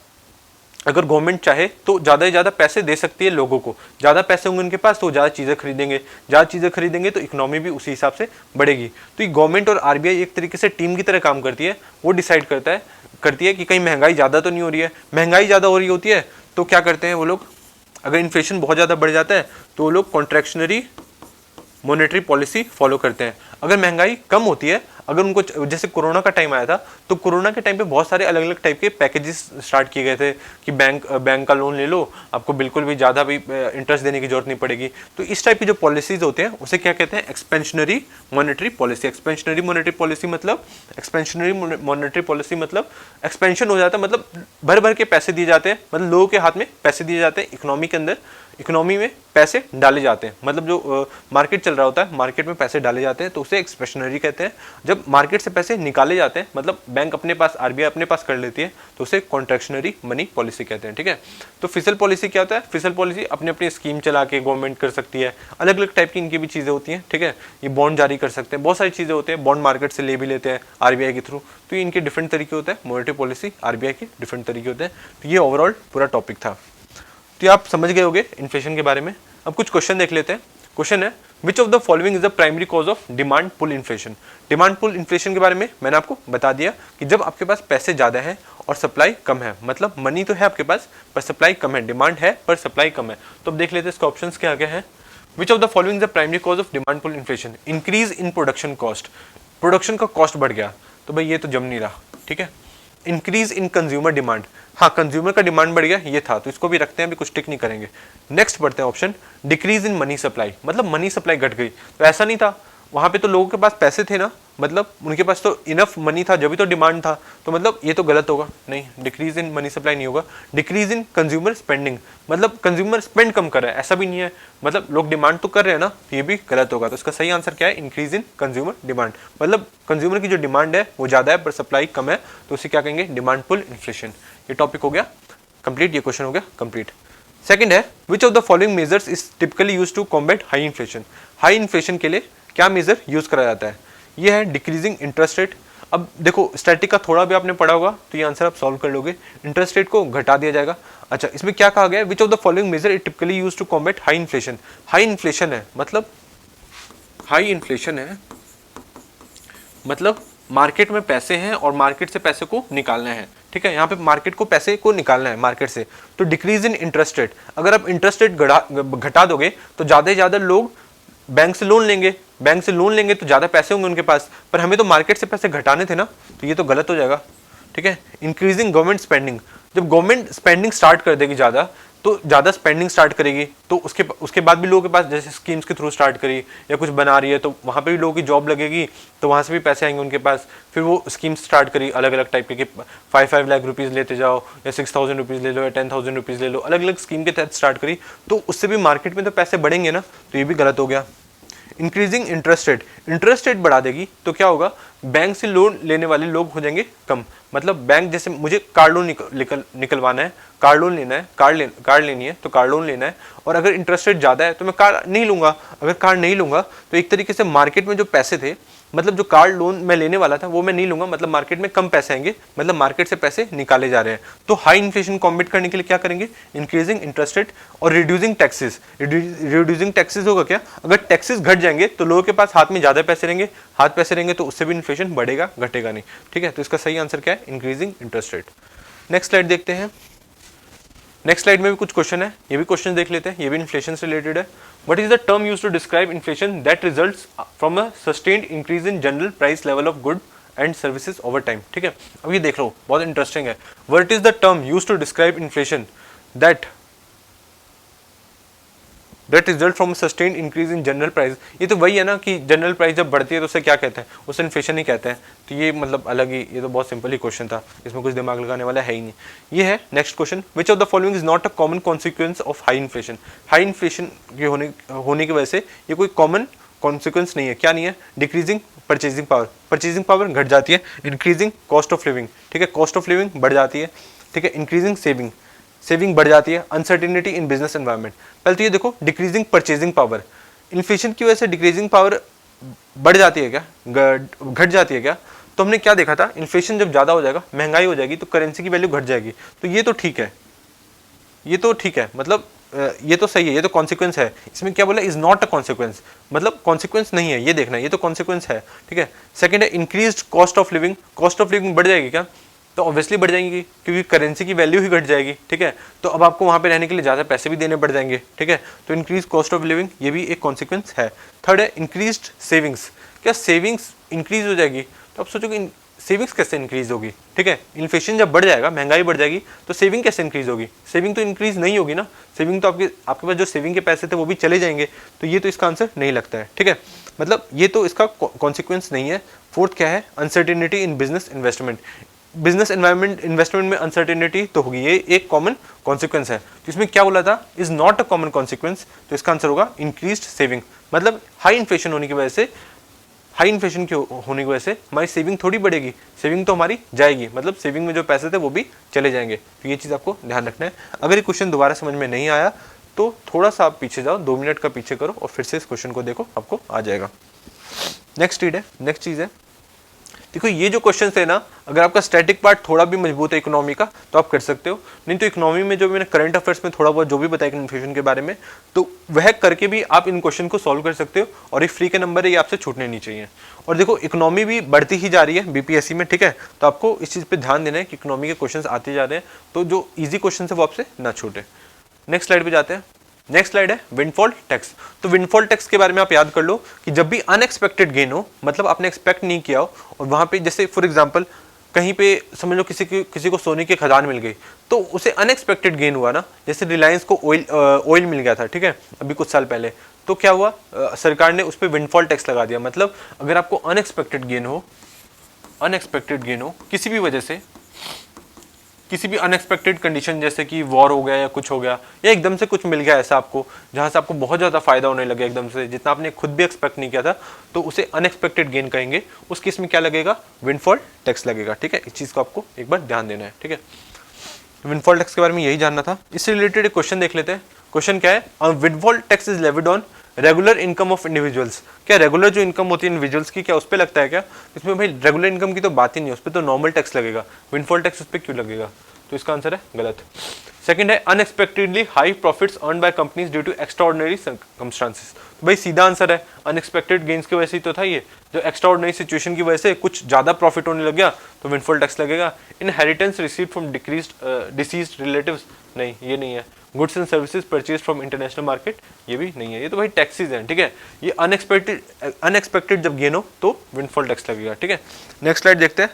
अगर गवर्नमेंट चाहे तो ज़्यादा से ज़्यादा पैसे दे सकती है लोगों को। ज़्यादा पैसे होंगे उनके पास तो ज़्यादा चीज़ें खरीदेंगे, ज़्यादा चीज़ें खरीदेंगे तो इकोनॉमी भी उसी हिसाब से बढ़ेगी। तो ये गवर्नमेंट और आरबीआई एक तरीके से टीम की तरह काम करती है। वो डिसाइड करती है कि कहीं महंगाई ज़्यादा तो नहीं हो रही है। महंगाई ज़्यादा हो रही होती है तो क्या करते हैं वो लोग, अगर इन्फ्लेशन बहुत ज़्यादा बढ़ जाता है तो वो लोग कॉन्ट्रैक्शनरी मॉनेटरी पॉलिसी फॉलो करते हैं। अगर महंगाई कम होती है, अगर उनको, जैसे कोरोना का टाइम आया था, तो कोरोना के टाइम पे बहुत सारे अलग अलग टाइप के पैकेजेस स्टार्ट किए गए थे कि बैंक का लोन ले लो, आपको बिल्कुल भी ज़्यादा भी इंटरेस्ट देने की जरूरत नहीं पड़ेगी। तो इस टाइप की जो पॉलिसीज होते हैं उसे क्या कहते हैं, expansionary monetary policy. Expansionary monetary policy मतलब एक्सपेंशन हो जाता है, मतलब भर भर के पैसे दिए जाते हैं, मतलब लोगों के हाथ में पैसे दिए जाते हैं, इकोनॉमी के अंदर, इकोनॉमी में पैसे डाले जाते हैं, मतलब जो मार्केट चल रहा होता है, मार्केट में पैसे डाले जाते हैं, तो उसे एक्सपेंशनरी कहते हैं। जब मार्केट से पैसे निकाले जाते हैं, मतलब बैंक अपने पास, आरबीआई अपने पास कर लेती है, तो उसे कॉन्ट्रैक्शनरी मनी पॉलिसी कहते हैं। ठीक है, तो फिशल पॉलिसी क्या होता है, फिशल पॉलिसी अपनी अपनी स्कीम चला के गवर्नमेंट कर सकती है, अलग अलग टाइप की इनकी भी चीज़ें होती हैं। ठीक है, ये बॉन्ड जारी कर सकते हैं, बहुत सारी चीज़ें होती हैं, बॉन्ड मार्केट से ले भी लेते हैं आरबीआई के थ्रू। तो ये इनके डिफरेंट तरीके होते हैं, मॉनेटरी पॉलिसी आरबीआई के डिफरेंट तरीके होते हैं। तो ये ओवरऑल पूरा टॉपिक था। तो आप समझ गए होंगे इन्फ्लेशन के बारे में। अब कुछ क्वेश्चन देख लेते हैं। क्वेश्चन है, which of the following is the primary cause of demand pull inflation. Demand pull inflation के बारे में मैंने आपको बता दिया कि जब आपके पास पैसे ज़्यादा है और सप्लाई कम है, मतलब मनी तो है आपके पास पर सप्लाई कम है, डिमांड है पर सप्लाई कम है। तो अब देख लेते हैं इसके ऑप्शन क्या क्या है। Which of the following the primary cause of demand pull inflation, increase in production cost. Production का कॉस्ट बढ़ गया, तो भाई ये तो जम नहीं रहा। ठीक है, इंक्रीज इन कंज्यूमर डिमांड, हाँ कंज्यूमर का डिमांड बढ़ गया, ये था, तो इसको भी रखते हैं, अभी कुछ टिक नहीं करेंगे। नेक्स्ट पढ़ते हैं option, decrease in money supply, मतलब मनी सप्लाई घट गई। तो ऐसा नहीं था, वहां पे तो लोगों के पास पैसे थे ना, मतलब उनके पास तो इनफ मनी था, जब भी तो डिमांड था, तो मतलब ये तो गलत होगा, नहीं, डिक्रीज इन मनी सप्लाई नहीं होगा। डिक्रीज इन कंज्यूमर स्पेंडिंग, मतलब कंज्यूमर स्पेंड कम कर रहा है, ऐसा भी नहीं है, मतलब लोग डिमांड तो कर रहे हैं ना, तो ये भी गलत होगा। तो इसका सही आंसर क्या है, इंक्रीज इन कंज्यूमर डिमांड, मतलब कंज्यूमर की जो डिमांड है वो ज्यादा है पर सप्लाई कम है, तो उसे क्या कहेंगे, डिमांड पुल इन्फ्लेशन। ये टॉपिक हो गया कंप्लीट, ये क्वेश्चन हो गया कंप्लीट। सेकंड है, which of the following measures is typically used to combat high inflation. High inflation के लिए क्या मेजर यूज करा जाता है, ये है डिक्रीजिंग इंटरेस्ट रेट। अब देखो स्टैटिक का थोड़ा भी आपने पढ़ा होगा तो ये आंसर आप सॉल्व कर लोगे, इंटरेस्ट रेट को घटा दिया जाएगा। अच्छा, इसमें क्या कहा गया है, which of the following measure is typically used to combat high inflation. High inflation है मतलब, हाई इन्फ्लेशन है मतलब मार्केट में पैसे हैं और मार्केट से पैसे को निकालना है। ठीक है, यहाँ पे मार्केट को पैसे को निकालना है मार्केट से, तो डिक्रीज इन इंटरेस्ट रेट, अगर आप इंटरेस्ट रेट घटा दोगे तो ज़्यादा से ज़्यादा लोग बैंक से लोन लेंगे, बैंक से लोन लेंगे तो ज़्यादा पैसे होंगे उनके पास, पर हमें तो मार्केट से पैसे घटाने थे ना, तो ये तो गलत हो जाएगा। ठीक है, इंक्रीजिंग गवर्नमेंट स्पेंडिंग, जब गवर्नमेंट स्पेंडिंग स्टार्ट कर देगी ज़्यादा, तो ज़्यादा स्पेंडिंग स्टार्ट करेगी, तो उसके बाद भी लोगों के पास, जैसे स्कीम्स के थ्रू स्टार्ट करी या कुछ बना रही है, तो वहाँ पे भी लोगों की जॉब लगेगी, तो वहाँ से भी पैसे आएंगे उनके पास। फिर वो स्कीम्स स्टार्ट करी अलग अलग टाइप के, 5 लाख रुपीज़ लेते जाओ या 6,000 रुपीज़ ले लो या 10,000 रुपीज़ ले लो, अलग अलग स्कीम के तहत स्टार्ट करी, तो उससे भी मार्केट में तो पैसे बढ़ेंगे ना, तो ये भी गलत हो गया। Increasing interest rate, interest rate बढ़ा देगी तो क्या होगा, बैंक से लोन लेने वाले लोग हो जाएंगे कम, मतलब बैंक, जैसे मुझे कार लोन निकलवाना है, कार लोन लेना है, कार लेनी है तो कार लोन लेना है, और अगर इंटरेस्ट रेट ज़्यादा है तो मैं कार नहीं लूँगा। अगर कार नहीं लूँगा तो एक तरीके से मार्केट में जो पैसे थे, मतलब जो कार लोन मैं लेने वाला था वो मैं नहीं लूँगा, मतलब मार्केट में कम पैसे आएंगे, मतलब मार्केट से पैसे निकाले जा रहे हैं। तो हाई इन्फ्लेशन कॉम्बैट करने के लिए क्या करेंगे, इंक्रीजिंग इंटरेस्ट रेट और रिड्यूसिंग टैक्सेस। रिड्यूसिंग टैक्सेस होगा क्या, अगर टैक्सेस घट जाएंगे तो लोगों के पास हाथ में ज़्यादा पैसे रहेंगे, हाथ पैसे रहेंगे तो उससे भी इन्फ्लेशन बढ़ेगा, घटेगा नहीं। ठीक है, तो इसका सही आंसर क्या है, increasing interest rate. Next slide देखते हैं। नेक्स्ट स्लाइड में भी कुछ क्वेश्चन है, ये भी क्वेश्चन देख लेते हैं, ये भी इन्फ्लेशन से रिलेटेड है। What is the term used to describe inflation that results from a sustained increase in general price level of good and services over time. ठीक है, अब ये देख लो, बहुत इंटरेस्टिंग है। What is the term used to describe inflation that result from sustained increase in general price. ये तो वही है ना कि जनरल प्राइस जब बढ़ती है तो उसे क्या कहते हैं, उसे इन्फ्लेशन ही कहते हैं। तो ये मतलब अलग ही, ये तो बहुत सिंपल ही क्वेश्चन था, इसमें कुछ दिमाग लगाने वाला है ही नहीं। ये है next question, which of the following is not a common consequence of high inflation. High inflation के होने की वजह से ये कोई कॉमन कॉन्सिक्वेंस नहीं है। क्या नहीं है? Decreasing purchasing power, purchasing power घट जाती है। इंक्रीजिंग कॉस्ट ऑफ लिविंग, ठीक है, कॉस्ट ऑफ लिविंग बढ़ जाती है। ठीक है, इंक्रीजिंग सेविंग, सेविंग बढ़ जाती है। Uncertainty in business environment. पहले तो ये देखो, डिक्रीजिंग परचेजिंग पावर, इन्फ्लेशन की वजह से डिक्रीजिंग पावर बढ़ जाती है क्या, घट जाती है क्या? तो हमने क्या देखा था, इन्फ्लेशन जब ज्यादा हो जाएगा, महंगाई हो जाएगी, तो करेंसी की वैल्यू घट जाएगी। तो ये तो ठीक है, ये तो ठीक है, मतलब ये तो सही है, ये तो कॉन्सिक्वेंस है। इसमें क्या बोला, इज नॉट अ कॉन्सिक्वेंस, मतलब कॉन्सिक्वेंस नहीं है, ये देखना है, ये तो कॉन्सिक्वेंस है। ठीक है, सेकंड है increased cost of living, cost of living बढ़ जाएगी क्या? तो ऑब्वियसली बढ़ जाएंगी, क्योंकि करेंसी की वैल्यू ही घट जाएगी। ठीक है, तो अब आपको वहां पे रहने के लिए ज़्यादा पैसे भी देने पड़ जाएंगे। ठीक है, तो इंक्रीज कॉस्ट ऑफ लिविंग, ये भी एक कॉन्सिक्वेंस है। थर्ड है इंक्रीज्ड सेविंग्स, क्या सेविंग्स इंक्रीज हो जाएगी? तो आप सोचोगे सेविंग्स कैसे इंक्रीज होगी? ठीक है, इन्फ्लेशन जब बढ़ जाएगा, महंगाई बढ़ जाएगी, तो सेविंग कैसे इंक्रीज होगी? सेविंग तो इंक्रीज नहीं होगी ना, सेविंग तो आपके पास जो सेविंग के पैसे थे वो भी चले जाएंगे। तो ये तो इसका आंसर नहीं लगता है। ठीक है, मतलब ये तो इसका कॉन्सिक्वेंस नहीं है। फोर्थ क्या है, uncertainty in business investment, business environment investment में अनसर्टेनिटी तो होगी, ये एक कॉमन कॉन्सिक्वेंस है। तो इसमें क्या बोला था, is not a common consequence, तो इसका आंसर होगा इंक्रीज्ड सेविंग। मतलब हाई इन्फ्लेशन होने की वजह से, हाई इन्फ्लेशन होने की वजह से हमारी सेविंग थोड़ी बढ़ेगी, सेविंग तो हमारी जाएगी, मतलब सेविंग में जो पैसे थे वो भी चले जाएंगे। तो ये चीज़ आपको ध्यान रखना है। अगर ये क्वेश्चन दोबारा समझ में नहीं आया तो थोड़ा सा आप पीछे जाओ, 2 मिनट का पीछे करो और फिर से इस क्वेश्चन को देखो, आपको आ जाएगा। नेक्स्ट रीड है, नेक्स्ट चीज़ है, देखो ये जो क्वेश्चन है ना, अगर आपका स्टैटिक पार्ट थोड़ा भी मजबूत है इकोनॉमी का तो आप कर सकते हो, नहीं तो इकोनॉमी में जो मैंने करंट अफेयर्स में थोड़ा बहुत जो भी बताया इन्फ्लेशन के बारे में, तो वह करके भी आप इन क्वेश्चन को सॉल्व कर सकते हो। और ये फ्री के नंबर है, ये आपसे छूटने नहीं चाहिए। और देखो इकोनॉमी भी बढ़ती ही जा रही है बीपीएससी में। ठीक है, तो आपको इस चीज़ पर ध्यान देना है कि इकोनॉमी के क्वेश्चन आते जा रहे हैं, तो जो ईजी क्वेश्चन है वो आपसे ना छूटे। नेक्स्ट स्लाइड पर जाते हैं। नेक्स्ट स्लाइड है विंडफॉल टैक्स। तो विंडफॉल टैक्स के बारे में आप याद कर लो कि जब भी अनएक्सपेक्टेड गेन हो, मतलब आपने एक्सपेक्ट नहीं किया हो, और वहां पे जैसे फॉर एग्जांपल कहीं पे समझ लो किसी को सोने की खदान मिल गई, तो उसे अनएक्सपेक्टेड गेन हुआ ना, जैसे रिलायंस को ऑयल मिल गया था, ठीक है, अभी कुछ साल पहले, तो क्या हुआ, सरकार ने उस पर विंडफॉल टैक्स लगा दिया। मतलब अगर आपको अनएक्सपेक्टेड गेन हो किसी भी वजह से, किसी भी अनएक्सपेक्टेड कंडीशन, जैसे कि वॉर हो गया या कुछ हो गया, या एकदम से कुछ मिल गया ऐसा आपको जहां से आपको बहुत ज़्यादा फायदा होने लगा एकदम से, जितना आपने खुद भी एक्सपेक्ट नहीं किया था, तो उसे अनएक्सपेक्टेड गेन कहेंगे। उस केस में क्या लगेगा, विंडफॉल टैक्स लगेगा। ठीक है, इस चीज़ को आपको एक बार ध्यान देना है। ठीक है, विंडफॉल टैक्स के बारे में यही जानना था। इससे रिलेटेड एक क्वेश्चन देख लेते हैं। क्वेश्चन क्या है, windfall tax is levied on regular income of individuals. क्या रेगुलर जो इनकम होती है इंडिविजुअल्स की, क्या उस पर लगता है क्या? इसमें भाई रेगुलर इनकम की तो बात ही नहीं है, उस पर तो नॉर्मल टैक्स लगेगा, विंडफॉल टैक्स उस पर क्यों लगेगा? तो इसका आंसर है गलत। सेकंड है unexpectedly high profits earn by companies due to extraordinary circumstances. तो भाई सीधा आंसर है अनएक्सपेक्टेड गेन्स की वजह से तो था ये, जो एक्स्ट्राऑर्डिनरी सिचुएशन की वजह से कुछ ज्यादा प्रॉफिट होने लग गया तो विंडफॉल टैक्स लगेगा। Inheritance received from deceased relatives, नहीं ये नहीं है। Goods and services purchase from international market, ये भी नहीं है। ये तो भाई टैक्सेस हैं। ठीक है, ये अनएक्सपेक्टेड जब गेन हो तो विंडफॉल टैक्स लगेगा। ठीक है, नेक्स्ट स्लाइड देखते हैं।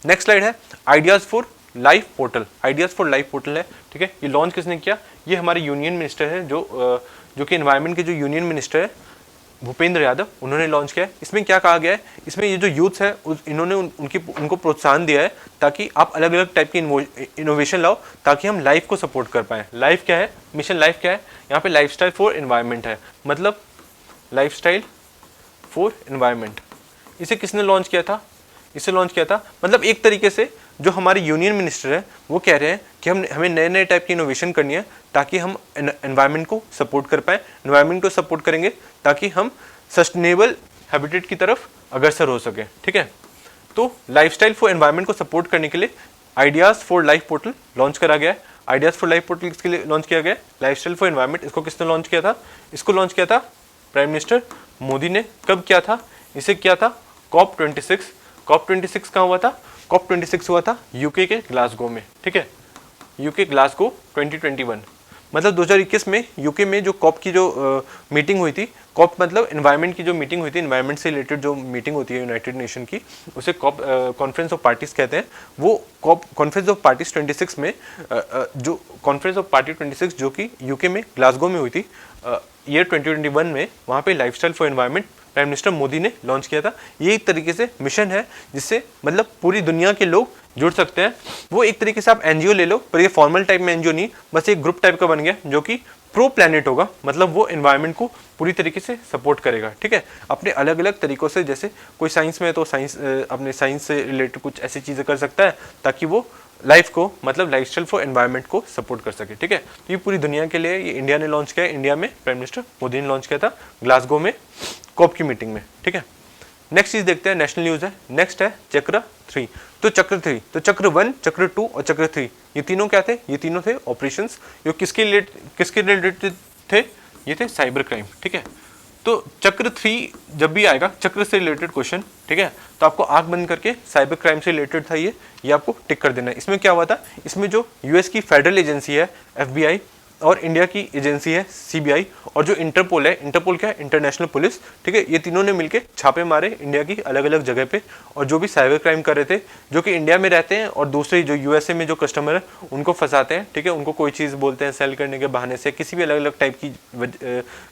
नेक्स्ट स्लाइड है ideas for life portal. Ideas for life portal है। ठीक है, ये लॉन्च किसने किया? ये हमारे यूनियन मिनिस्टर है, जो कि एनवायरनमेंट के जो यूनियन मिनिस्टर है भूपेंद्र यादव, उन्होंने लॉन्च किया है। इसमें क्या कहा गया है, इसमें ये जो यूथ्स है इन्होंने उनको प्रोत्साहन दिया है ताकि आप अलग अलग टाइप की इनोवेशन लाओ ताकि हम लाइफ को सपोर्ट कर पाएँ। लाइफ क्या है, मिशन लाइफ क्या है, यहाँ पे लाइफस्टाइल फॉर एनवायरनमेंट है, मतलब लाइफस्टाइल फॉर एनवायरनमेंट। इसे किसने लॉन्च किया था? इसे लॉन्च किया था, मतलब एक तरीके से जो हमारे यूनियन मिनिस्टर हैं वो कह रहे हैं कि हमें नए नए टाइप की इनोवेशन करनी है ताकि हम एनवायरनमेंट को सपोर्ट कर पाएँ। एनवायरनमेंट को सपोर्ट करेंगे ताकि हम सस्टेनेबल हैबिटेट की तरफ अग्रसर हो सके। ठीक है, तो लाइफस्टाइल फॉर एनवायरनमेंट को सपोर्ट करने के लिए ideas for life portal launch करा गया है। आइडियाज फॉर लाइफ पोर्टल किसके लिए लॉन्च किया गया? Lifestyle for environment. इसको किसने लॉन्च किया था? इसको लॉन्च किया था प्राइम मिनिस्टर मोदी ने। कब किया था इसे? किया था COP26 COP26 कहाँ हुआ था? COP26 हुआ था यूके के ग्लासगो में, ठीक है, यूके ग्लासगो 2021। मतलब 2021 में यूके में जो कॉप की जो मीटिंग हुई थी, कॉप मतलब एनवायरनमेंट की जो मीटिंग हुई थी, एनवायरनमेंट से रिलेटेड जो मीटिंग होती है यूनाइटेड नेशन की, उसे कॉप कॉन्फ्रेंस ऑफ पार्टीज कहते हैं। वो कॉप कॉन्फ्रेंस ऑफ पार्टीज 26 में जो कॉन्फ्रेंस ऑफ पार्टी 26 जो कि यूके में ग्लासगो में हुई थी ईयर 2021 में, वहाँ पे lifestyle for environment prime minister Modi ने लॉन्च किया था। ये एक तरीके से मिशन है जिससे मतलब पूरी दुनिया के लोग जुड़ सकते हैं। वो एक तरीके से आप एनजीओ ले लो, पर ये फॉर्मल टाइप में एनजीओ नहीं, बस एक ग्रुप टाइप का बन गया जो कि प्रो प्लैनेट होगा, मतलब वो एनवायरनमेंट को पूरी तरीके से सपोर्ट करेगा, ठीक है, अपने अलग अलग तरीकों से। जैसे कोई साइंस में है तो साइंस अपने साइंस से रिलेटेड कुछ ऐसी चीज़ें कर सकता है ताकि वो लाइफ को मतलब लाइफस्टाइल फॉर एनवायरनमेंट को सपोर्ट कर सके, ठीक है। तो ये पूरी दुनिया के लिए ये इंडिया ने लॉन्च किया है, इंडिया में प्राइम मिनिस्टर मोदी ने लॉन्च किया था ग्लासगो में कॉप की मीटिंग में, ठीक है। नेक्स्ट चीज देखते हैं, नेशनल न्यूज है, नेक्स्ट है चक्र 3। तो चक्र 3, तो चक्र 1, चक्र 2 और चक्र 3, ये तीनों क्या थे? ये तीनों थे ऑपरेशंस जो किसके रिलेटेड थे? ये थे साइबर क्राइम, ठीक है। तो चक्र 3 जब भी आएगा चक्र से रिलेटेड क्वेश्चन, ठीक है, तो आपको आंख बंद करके साइबर क्राइम से रिलेटेड था ये आपको टिक कर देना है। इसमें क्या हुआ था? इसमें जो यूएस की फेडरल एजेंसी है FBI और इंडिया की एजेंसी है CBI और जो इंटरपोल है, इंटरपोल क्या है? इंटरनेशनल पुलिस, ठीक है, ये तीनों ने मिलके छापे मारे इंडिया की अलग अलग जगह पे, और जो भी साइबर क्राइम कर रहे थे, जो कि इंडिया में रहते हैं और दूसरे जो USA में जो कस्टमर है उनको फंसाते हैं, ठीक है, उनको कोई चीज़ बोलते हैं सेल करने के बहाने से, किसी भी अलग अलग टाइप की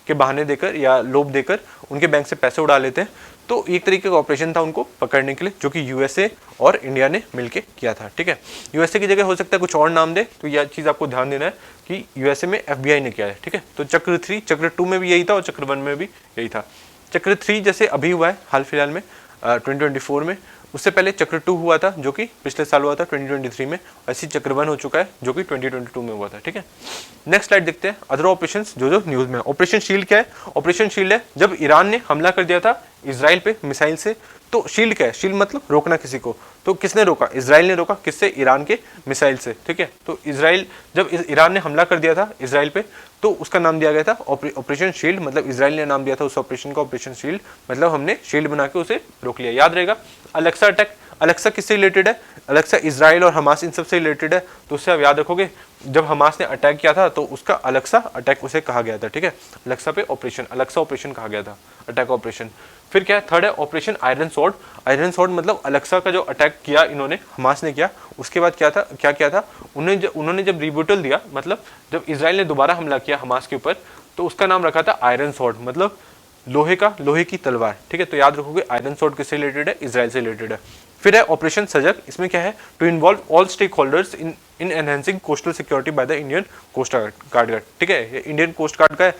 के बहाने देकर या लोभ देकर उनके बैंक से पैसे उड़ा लेते हैं। तो एक तरीके का ऑपरेशन था उनको पकड़ने के लिए, जो कि USA और इंडिया ने मिलके किया था, ठीक है। USA की जगह हो सकता है कुछ और नाम दे, तो यह चीज़ आपको ध्यान देना है कि USA में FBI ने किया है, ठीक है। तो चक्र 3, चक्र 2 में भी यही था और चक्र 1 में भी यही था। चक्र 3 जैसे अभी हुआ है हाल फिलहाल में 2024 में, उससे पहले चक्र 2 हुआ था जो कि पिछले साल हुआ था 2023 में, ऐसी चक्र 1 हो चुका है जो कि 2022 में हुआ था, ठीक है। नेक्स्ट स्लाइड देखते हैं, अदर ऑपरेशंस जो न्यूज में है। ऑपरेशन शील्ड क्या है? ऑपरेशन शील्ड है जब ईरान ने हमला कर दिया था इजराइल पे मिसाइल से। तो शील्ड क्या है? शील्ड मतलब रोकना किसी को। तो किसने रोका? इजराइल ने रोका। किससे? ईरान के मिसाइल से, ठीक है। तो इजराइल जब ईरान ने हमला कर दिया था इजराइल पे, तो उसका नाम दिया गया था ऑपरेशन शील्ड, मतलब इजराइल ने नाम दिया था उस ऑपरेशन का ऑपरेशन शील्ड, मतलब हमने शील्ड बना के उसे रोक लिया। याद रहेगा। अलेक्सा अटैक, अलेक्सा किससे रिलेटेड है? अलेक्सा इजराइल और हमास इन सब से रिलेटेड है, तो उससे आप याद रखोगे जब हमास ने अटैक किया था तो उसका अलेक्सा अटैक उसे कहा गया था, ठीक है। अलेक्सा पे ऑपरेशन, अलेक्सा ऑपरेशन कहा गया था, अटैक ऑपरेशन। फिर क्या है? थर्ड है operation iron sword. Iron sword मतलब अलेक्सा का जो अटैक किया इन्होंने, हमास ने किया, उसके बाद क्या था, क्या किया था उन्होंने जब रिब्यूटल दिया, मतलब जब इजराइल ने दोबारा हमला किया हमास के ऊपर, तो उसका नाम रखा था आयरन स्वॉर्ड, मतलब लोहे की तलवार, ठीक है। तो याद रखोगे आयरन स्वॉर्ड किससे रिलेटेड है? इजराइल से रिलेटेड है। फिर है ऑपरेशन सजग। इसमें क्या है? To involve all stake holders in enhancing coastal security by the Indian coast guard, ठीक है। इंडियन कोस्ट गार्ड का है।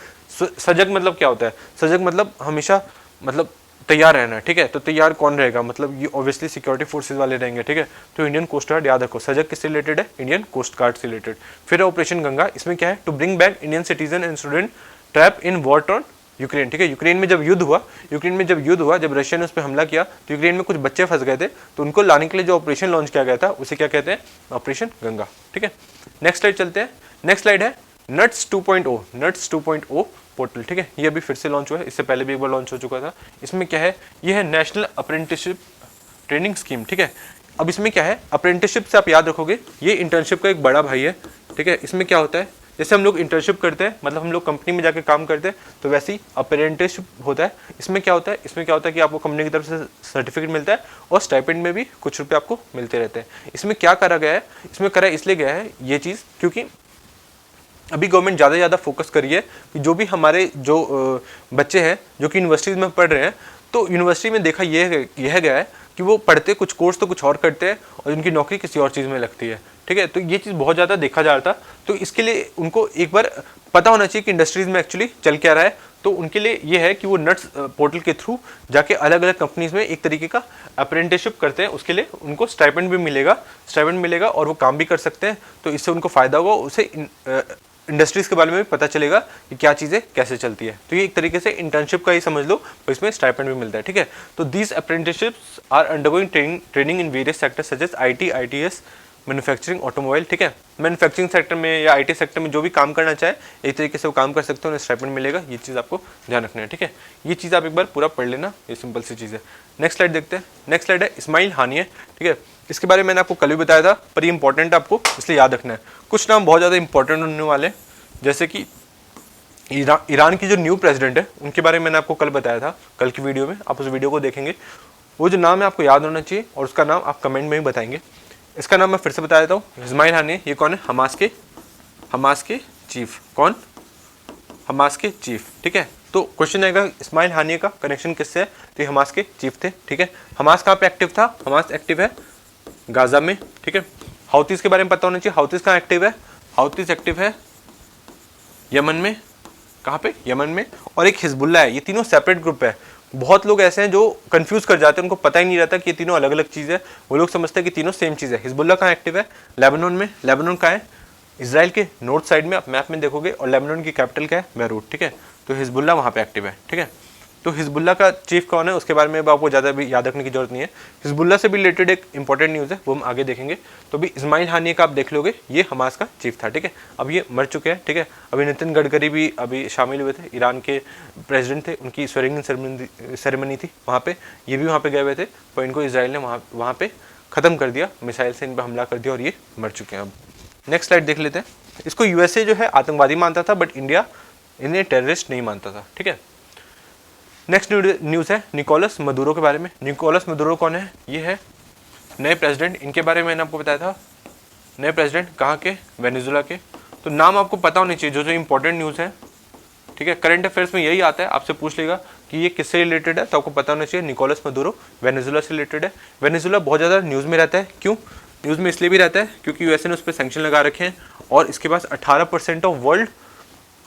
सजग मतलब क्या होता है? सजग मतलब हमेशा मतलब तैयार रहना, ठीक है। तो तैयार कौन रहेगा? मतलब ये ऑब्वियसली सिक्योरिटी फोर्सेज वाले रहेंगे, ठीक है। तो इंडियन कोस्ट गार्ड याद रखो। सजग किससे रिलेटेड है? इंडियन कोस्ट गार्ड से रिलेटेड। फिर ऑपरेशन गंगा। इसमें क्या है? To bring back Indian citizen and student trap in war torn Ukraine, ठीक है। यूक्रेन में जब युद्ध हुआ, जब रशिया ने उस पर हमला किया तो यूक्रेन में कुछ बच्चे फंस गए थे, तो उनको लाने के लिए जो ऑपरेशन लॉन्च किया गया था उसे क्या कहते हैं? ऑपरेशन गंगा, ठीक है। नेक्स्ट स्लाइड चलते हैं। नेक्स्ट स्लाइड है नट्स 2.0, नट्स 2.0 पोर्टल, ठीक है। ये अभी फिर से लॉन्च हुआ है, इससे पहले भी एक बार लॉन्च हो चुका था। इसमें क्या है? ये है नेशनल अप्रेंटिसशिप ट्रेनिंग स्कीम, ठीक है। अब इसमें क्या है? अप्रेंटिसशिप से आप याद रखोगे ये इंटर्नशिप का एक बड़ा भाई है, ठीक है। इसमें क्या होता है? जैसे हम लोग इंटर्नशिप करते हैं, मतलब हम लोग कंपनी में जाके काम करते हैं, तो वैसे ही अप्रेंटिसशिप होता है। इसमें क्या होता है? इसमें क्या होता है कि आपको कंपनी की तरफ से सर्टिफिकेट मिलता है और स्टाइपेंड में भी कुछ रुपए आपको मिलते रहते हैं। इसमें क्या करा गया है? इसमें करा इसलिए गया है ये चीज़ क्योंकि अभी गवर्नमेंट ज़्यादा फोकस करी है कि जो भी हमारे जो बच्चे हैं जो कि यूनिवर्सिटीज़ में पढ़ रहे हैं, तो यूनिवर्सिटी में देखा यह गया है कि वो पढ़ते कुछ कोर्स तो कुछ और करते हैं और उनकी नौकरी किसी और चीज़ में लगती है, ठीक है। तो ये चीज़ बहुत ज़्यादा देखा जा रहा था, तो इसके लिए उनको एक बार पता होना चाहिए कि इंडस्ट्रीज़ में एक्चुअली चल क्या रहा है। तो उनके लिए ये है कि वो नट्स पोर्टल के थ्रू जाके अलग अलग कंपनीज में एक तरीके का अप्रेंटिसशिप करते हैं, उसके लिए उनको स्टाइपेंड भी मिलेगा और वो काम भी कर सकते हैं। तो इससे उनको फ़ायदा होगा, उसे इंडस्ट्रीज के बारे में भी पता चलेगा कि क्या चीज़ें कैसे चलती है। तो ये एक तरीके से इंटर्नशिप का ही समझ लो, तो इसमें स्टाइपेंड भी मिलता है, ठीक है। तो these apprenticeships are undergoing training in various sectors such as IT, ITS, manufacturing, automobile, ठीक है। मैन्युफैक्चरिंग सेक्टर में या आईटी सेक्टर में जो भी काम करना चाहे एक तरीके से वो काम कर सकते हो, उन्हें स्टाइपेंड मिलेगा। ये चीज़ आपको ध्यान रखना है, ठीक है। ये चीज़ आप एक बार पूरा पढ़ लेना, ये सिंपल सी चीज़ है। नेक्स्ट स्लाइड देखते हैं। नेक्स्ट स्लाइड है इस्माइल हानिए, ठीक है। इसके बारे में मैंने आपको कल भी बताया था, पर ये इंपॉर्टेंट है आपको, इसलिए याद रखना है। कुछ नाम बहुत ज़्यादा इंपॉर्टेंट होने वाले हैं, जैसे कि ईरान की जो न्यू प्रेसिडेंट है उनके बारे में मैंने आपको कल बताया था, कल की वीडियो में, आप उस वीडियो को देखेंगे। वो जो नाम है आपको याद होना चाहिए और उसका नाम आप कमेंट में ही बताएंगे। इसका नाम मैं फिर से बता देता हूँ, इस्माइल हानिए। ये कौन है? हमास के चीफ। कौन? हमास के चीफ, ठीक है। तो क्वेश्चन आएगा इस्माइल हानिए का कनेक्शन किससे है? तो ये हमास के चीफ थे, ठीक है। हमास कहाँ पे एक्टिव था? हमास एक्टिव है गाजा में, ठीक है। हाउतीज के बारे में पता होना चाहिए, हाउतीज कहाँ एक्टिव है? हाउतीज एक्टिव है यमन में। कहाँ पे? यमन में। और एक हिजबुल्ला है। ये तीनों सेपरेट ग्रुप है। बहुत लोग ऐसे हैं जो कंफ्यूज कर जाते हैं, उनको पता ही नहीं रहता कि ये तीनों अलग अलग चीज़ है। वो लोग समझते हैं कि तीनों सेम चीज़ है। हिजबुल्ला कहाँ एक्टिव है? लेबनान में। लेबनान कहाँ है? इसराइल के नॉर्थ साइड में, आप मैप में देखोगे, और लेबनान की कैपिटल क्या है? बेरूट, ठीक है। तो हिजबुल्ला वहाँ पे एक्टिव है, ठीक है। तो हिजबुल्ला का चीफ कौन है उसके बारे में आपको ज़्यादा भी याद रखने की जरूरत नहीं है। हिजबुल्ला से भी रिलेटेड एक इंपॉर्टेंट न्यूज़ है, वो हम आगे देखेंगे। तो भी इस्माइल हानिए का आप देख लोगे, ये हमास का चीफ था, ठीक है। अब ये मर चुके हैं, ठीक है। अभी नितिन गडकरी भी अभी शामिल हुए थे, ईरान के प्रेसिडेंट थे, उनकी स्वेरिंग सेरेमनी थी वहाँ पे, ये भी वहाँ पे गए हुए थे, पर इनको इसराइल ने वहाँ पे ख़त्म कर दिया, मिसाइल से इन पर हमला कर दिया और ये मर चुके हैं। अब नेक्स्ट स्लाइड देख लेते हैं। इसको यूएसए जो है आतंकवादी मानता था, बट इंडिया इन्हें टेररिस्ट नहीं मानता था, ठीक है। नेक्स्ट न्यूज़ है निकोलस मदुरो के बारे में। निकोलस मदुरो कौन है? ये है नए प्रेसिडेंट। इनके बारे में मैंने आपको बताया था, नए प्रेसिडेंट कहाँ के? वेनेजुला के। तो नाम आपको पता होनी चाहिए, जो जो इंपॉर्टेंट न्यूज़ है, ठीक है। करंट अफेयर्स में यही आता है, आपसे पूछ लेगा कि ये किससे रिलेटेड है, तो आपको पता होना चाहिए निकोलस मदुरो वेनेजुला से रिलेटेड है। वेनेजुला बहुत ज़्यादा न्यूज़ में रहता है। क्यों न्यूज़ में? इसलिए भी रहता है क्योंकि यूएसए ने उस पर सैंक्शन लगा रखे हैं और इसके पास 18% ऑफ वर्ल्ड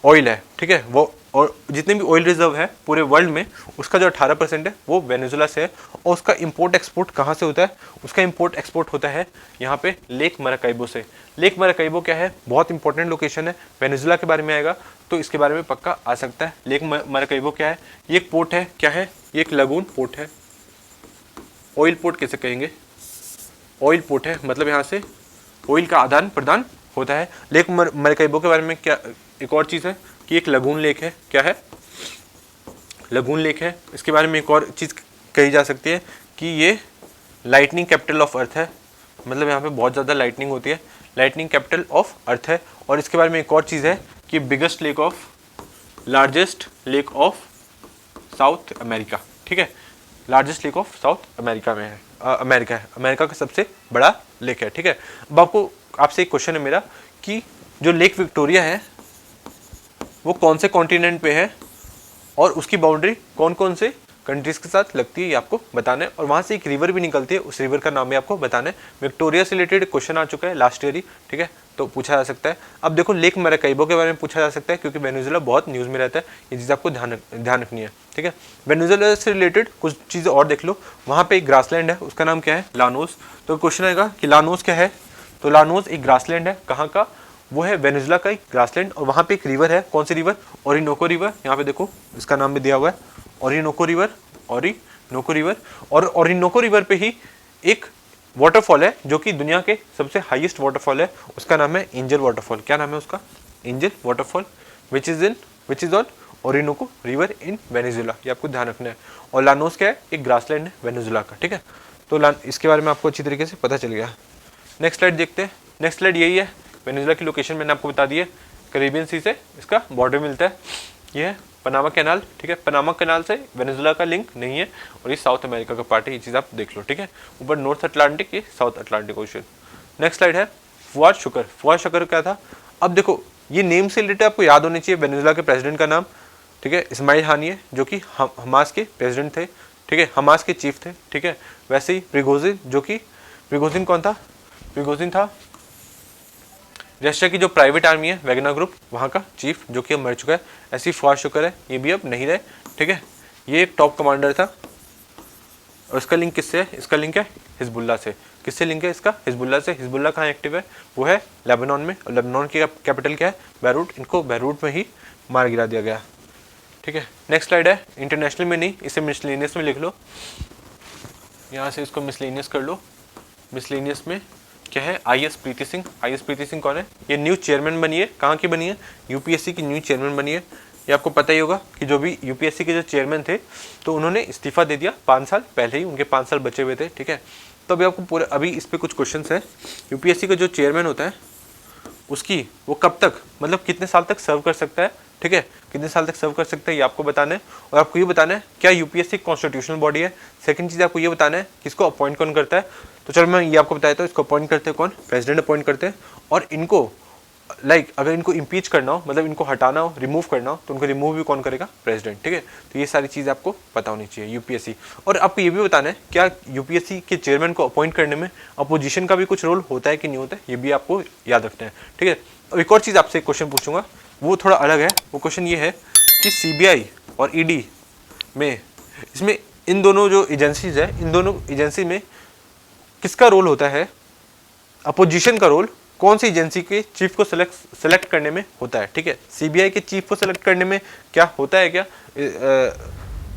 ऑयल है, ठीक है। वो और जितने भी ऑयल रिजर्व है पूरे वर्ल्ड में, उसका जो 18% है वो वेनेजुला से है। और उसका इंपोर्ट एक्सपोर्ट कहाँ से होता है? उसका इंपोर्ट एक्सपोर्ट होता है यहाँ पे लेक मराकाइबो से। लेक मराकाइबो क्या है? बहुत इंपॉर्टेंट लोकेशन है, वेनेजुला के बारे में आएगा तो इसके बारे में पक्का आ सकता है। लेक मराकाइबो क्या है? ये एक पोर्ट है। क्या है? ये एक लगून पोर्ट है। ऑयल पोर्ट कैसे कहेंगे? ऑयल पोर्ट है, मतलब यहाँ से ऑयल का आदान प्रदान होता है। लेक मराकाइबो के बारे में क्या एक और चीज़ है कि एक लगून लेक है। क्या है? लगून लेक है। इसके बारे में एक और चीज़ कही जा सकती है कि ये लाइटनिंग कैपिटल ऑफ अर्थ है, मतलब यहाँ पे बहुत ज़्यादा लाइटनिंग होती है, लाइटनिंग कैपिटल ऑफ अर्थ है। और इसके बारे में एक और चीज़ है कि biggest lake of, largest lake of south America, ठीक है। Largest lake of south America में है, अमेरिका है, अमेरिका का सबसे बड़ा लेक है, ठीक है। अब आपसे एक क्वेश्चन है मेरा कि जो लेक विक्टोरिया है वो कौन से कॉन्टिनेंट पे है और उसकी बाउंड्री कौन कौन से कंट्रीज के साथ लगती है, ये आपको बताना है। और वहाँ से एक रिवर भी निकलती है, उस रिवर का नाम भी आपको बताना है। विक्टोरिया से रिलेटेड क्वेश्चन आ चुका है लास्ट ईयर ही, ठीक है, तो पूछा जा सकता है। अब देखो लेक मराकाइबो के बारे में पूछा जा सकता है क्योंकि वेनेजुला बहुत न्यूज़ में रहता है, ये चीज़ आपको ध्यान रखनी है, ठीक है। वेनेजुला से रिलेटेड कुछ चीज़ें और देख लो। वहाँ पे एक ग्रासलैंड है, उसका नाम क्या है? लानोस। तो क्वेश्चन आएगा कि लानोस क्या है? तो लानोस एक ग्रासलैंड है। कहाँ का? वो है वेनेजुला का एक ग्रासलैंड। और वहाँ पे एक रिवर है, कौन सी रिवर? Orinoco river. यहाँ पे देखो इसका नाम भी दिया हुआ है, ओरिनोको रिवर, ओरिनोको रिवर। और ओरिनोको रिवर पे ही एक वाटरफॉल है जो कि दुनिया के सबसे हाईएस्ट वाटरफॉल है, उसका नाम है एंजल वाटरफॉल। क्या नाम है उसका? Angel waterfall, which is on Orinoco river in Venezuela. ये आपको ध्यान रखना है। और लानोस क्या है? एक ग्रासलैंड है वेनेजुला का, ठीक है। तो इसके बारे में आपको अच्छी तरीके से पता चल गया। नेक्स्ट स्लाइड देखते हैं। नेक्स्ट स्लाइड यही है, वेनेजुला की लोकेशन मैंने आपको बता दी है, कैरिबियन सी से इसका बॉर्डर मिलता है। ये है पनामा कैनाल, ठीक है। पनामा कैनाल से वेनेजुला का लिंक नहीं है और ये साउथ अमेरिका का पार्ट है, ये चीज़ आप देख लो, ठीक है। ऊपर नॉर्थ अटलांटिक, ये south Atlantic ocean. Next slide है फुआद शुक्र। फुआद शुक्र क्या था? अब देखो ये नेम से रिलेटेड आपको याद होनी चाहिए वेनेजुला के प्रेसिडेंट का नाम, ठीक है, इस्माइल हानिए, जो कि हमास के प्रेसिडेंट थे, ठीक है, हमास के चीफ थे, ठीक है। वैसे ही प्रिगोजिन, जो कि प्रिगोजिन कौन था? प्रिगोजिन था रशिया की जो प्राइवेट आर्मी है वैगनर ग्रुप, वहाँ का चीफ, जो कि अब मर चुका है। ऐसी फुआद शुक्र है, ये भी अब नहीं रहे, ठीक है। ये एक टॉप कमांडर था। और इसका लिंक किससे है? इसका लिंक है हिजबुल्ला से। किससे लिंक है इसका? हिजबुल्ला से। हिजबुल्ला कहाँ एक्टिव है? वो है लेबनान में, और लेबनान की कैपिटल क्या है? बेरूट। इनको बेरूट में ही मार गिरा दिया गया, ठीक है। नेक्स्ट स्लाइड है इंटरनेशनल में नहीं, इसे मिसलेनियस में लिख लो, यहाँ से इसको मिसलेनियस कर लो। मिसलेनियस में क्या है, IS प्रीति सिंह। IS प्रीति सिंह कौन है, ये न्यू चेयरमैन बनी है, कहाँ की बनी है, यूपीएससी की न्यू चेयरमैन बनी है। ये आपको पता ही होगा कि जो भी यूपीएससी के जो चेयरमैन थे तो उन्होंने इस्तीफा दे दिया 5 साल पहले ही, उनके 5 साल बचे हुए थे, ठीक है। तो अभी आपको पूरा, अभी इस पर कुछ क्वेश्चन है। यूपीएससी का जो चेयरमैन होता है उसकी वो कब तक, मतलब कितने साल तक सर्व कर सकता है, ठीक है, कितने साल तक सर्व कर सकता है ये आपको बताना है। और आपको ये बताना है क्या यूपीएससी कॉन्स्टिट्यूशनल बॉडी है। सेकंड चीज़ आपको ये बताना है कि इसको अपॉइंट कौन करता है। तो चलो मैं ये आपको बताया, तो इसको अपॉइंट करते हैं कौन, प्रेसिडेंट अपॉइंट करते हैं। और इनको अगर इनको इम्पीच करना हो, मतलब इनको हटाना हो, रिमूव करना हो, तो उनको रिमूव भी कौन करेगा, प्रेसिडेंट, ठीक है। तो ये सारी चीज़ आपको पता होनी चाहिए यूपीएससी। और आपको ये भी बताना है क्या यूपीएससी के चेयरमैन को अपॉइंट करने में अपोजिशन का भी कुछ रोल होता है कि नहीं होता है, ये भी आपको याद रखना है, ठीक है। अब एक और चीज़ आपसे एक क्वेश्चन पूछूंगा, वो थोड़ा अलग है। वो क्वेश्चन ये है कि सीबीआई और ईडी में, इसमें इन दोनों जो एजेंसीज है, इन दोनों एजेंसी में किसका रोल होता है, अपोजिशन का रोल कौन सी एजेंसी के चीफ को सेलेक्ट करने में होता है, ठीक है। सीबीआई के चीफ को सेलेक्ट करने में क्या होता है, क्या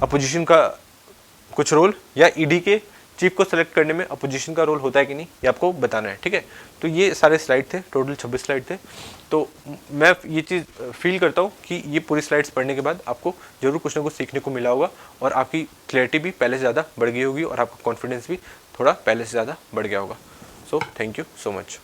अपोजिशन का कुछ रोल, या ईडी के चीफ को सेलेक्ट करने में अपोजिशन का रोल होता है कि नहीं, ये आपको बताना है, ठीक है। तो ये सारे स्लाइड थे, टोटल 26 स्लाइड थे। तो मैं ये चीज़ फील करता हूँ कि ये पूरी स्लाइड्स पढ़ने के बाद आपको जरूर कुछ ना कुछ सीखने को मिला होगा, और आपकी क्लैरिटी भी पहले से ज़्यादा बढ़ गई होगी, और आपका कॉन्फिडेंस भी थोड़ा पहले से ज़्यादा बढ़ गया होगा। So thank you so much.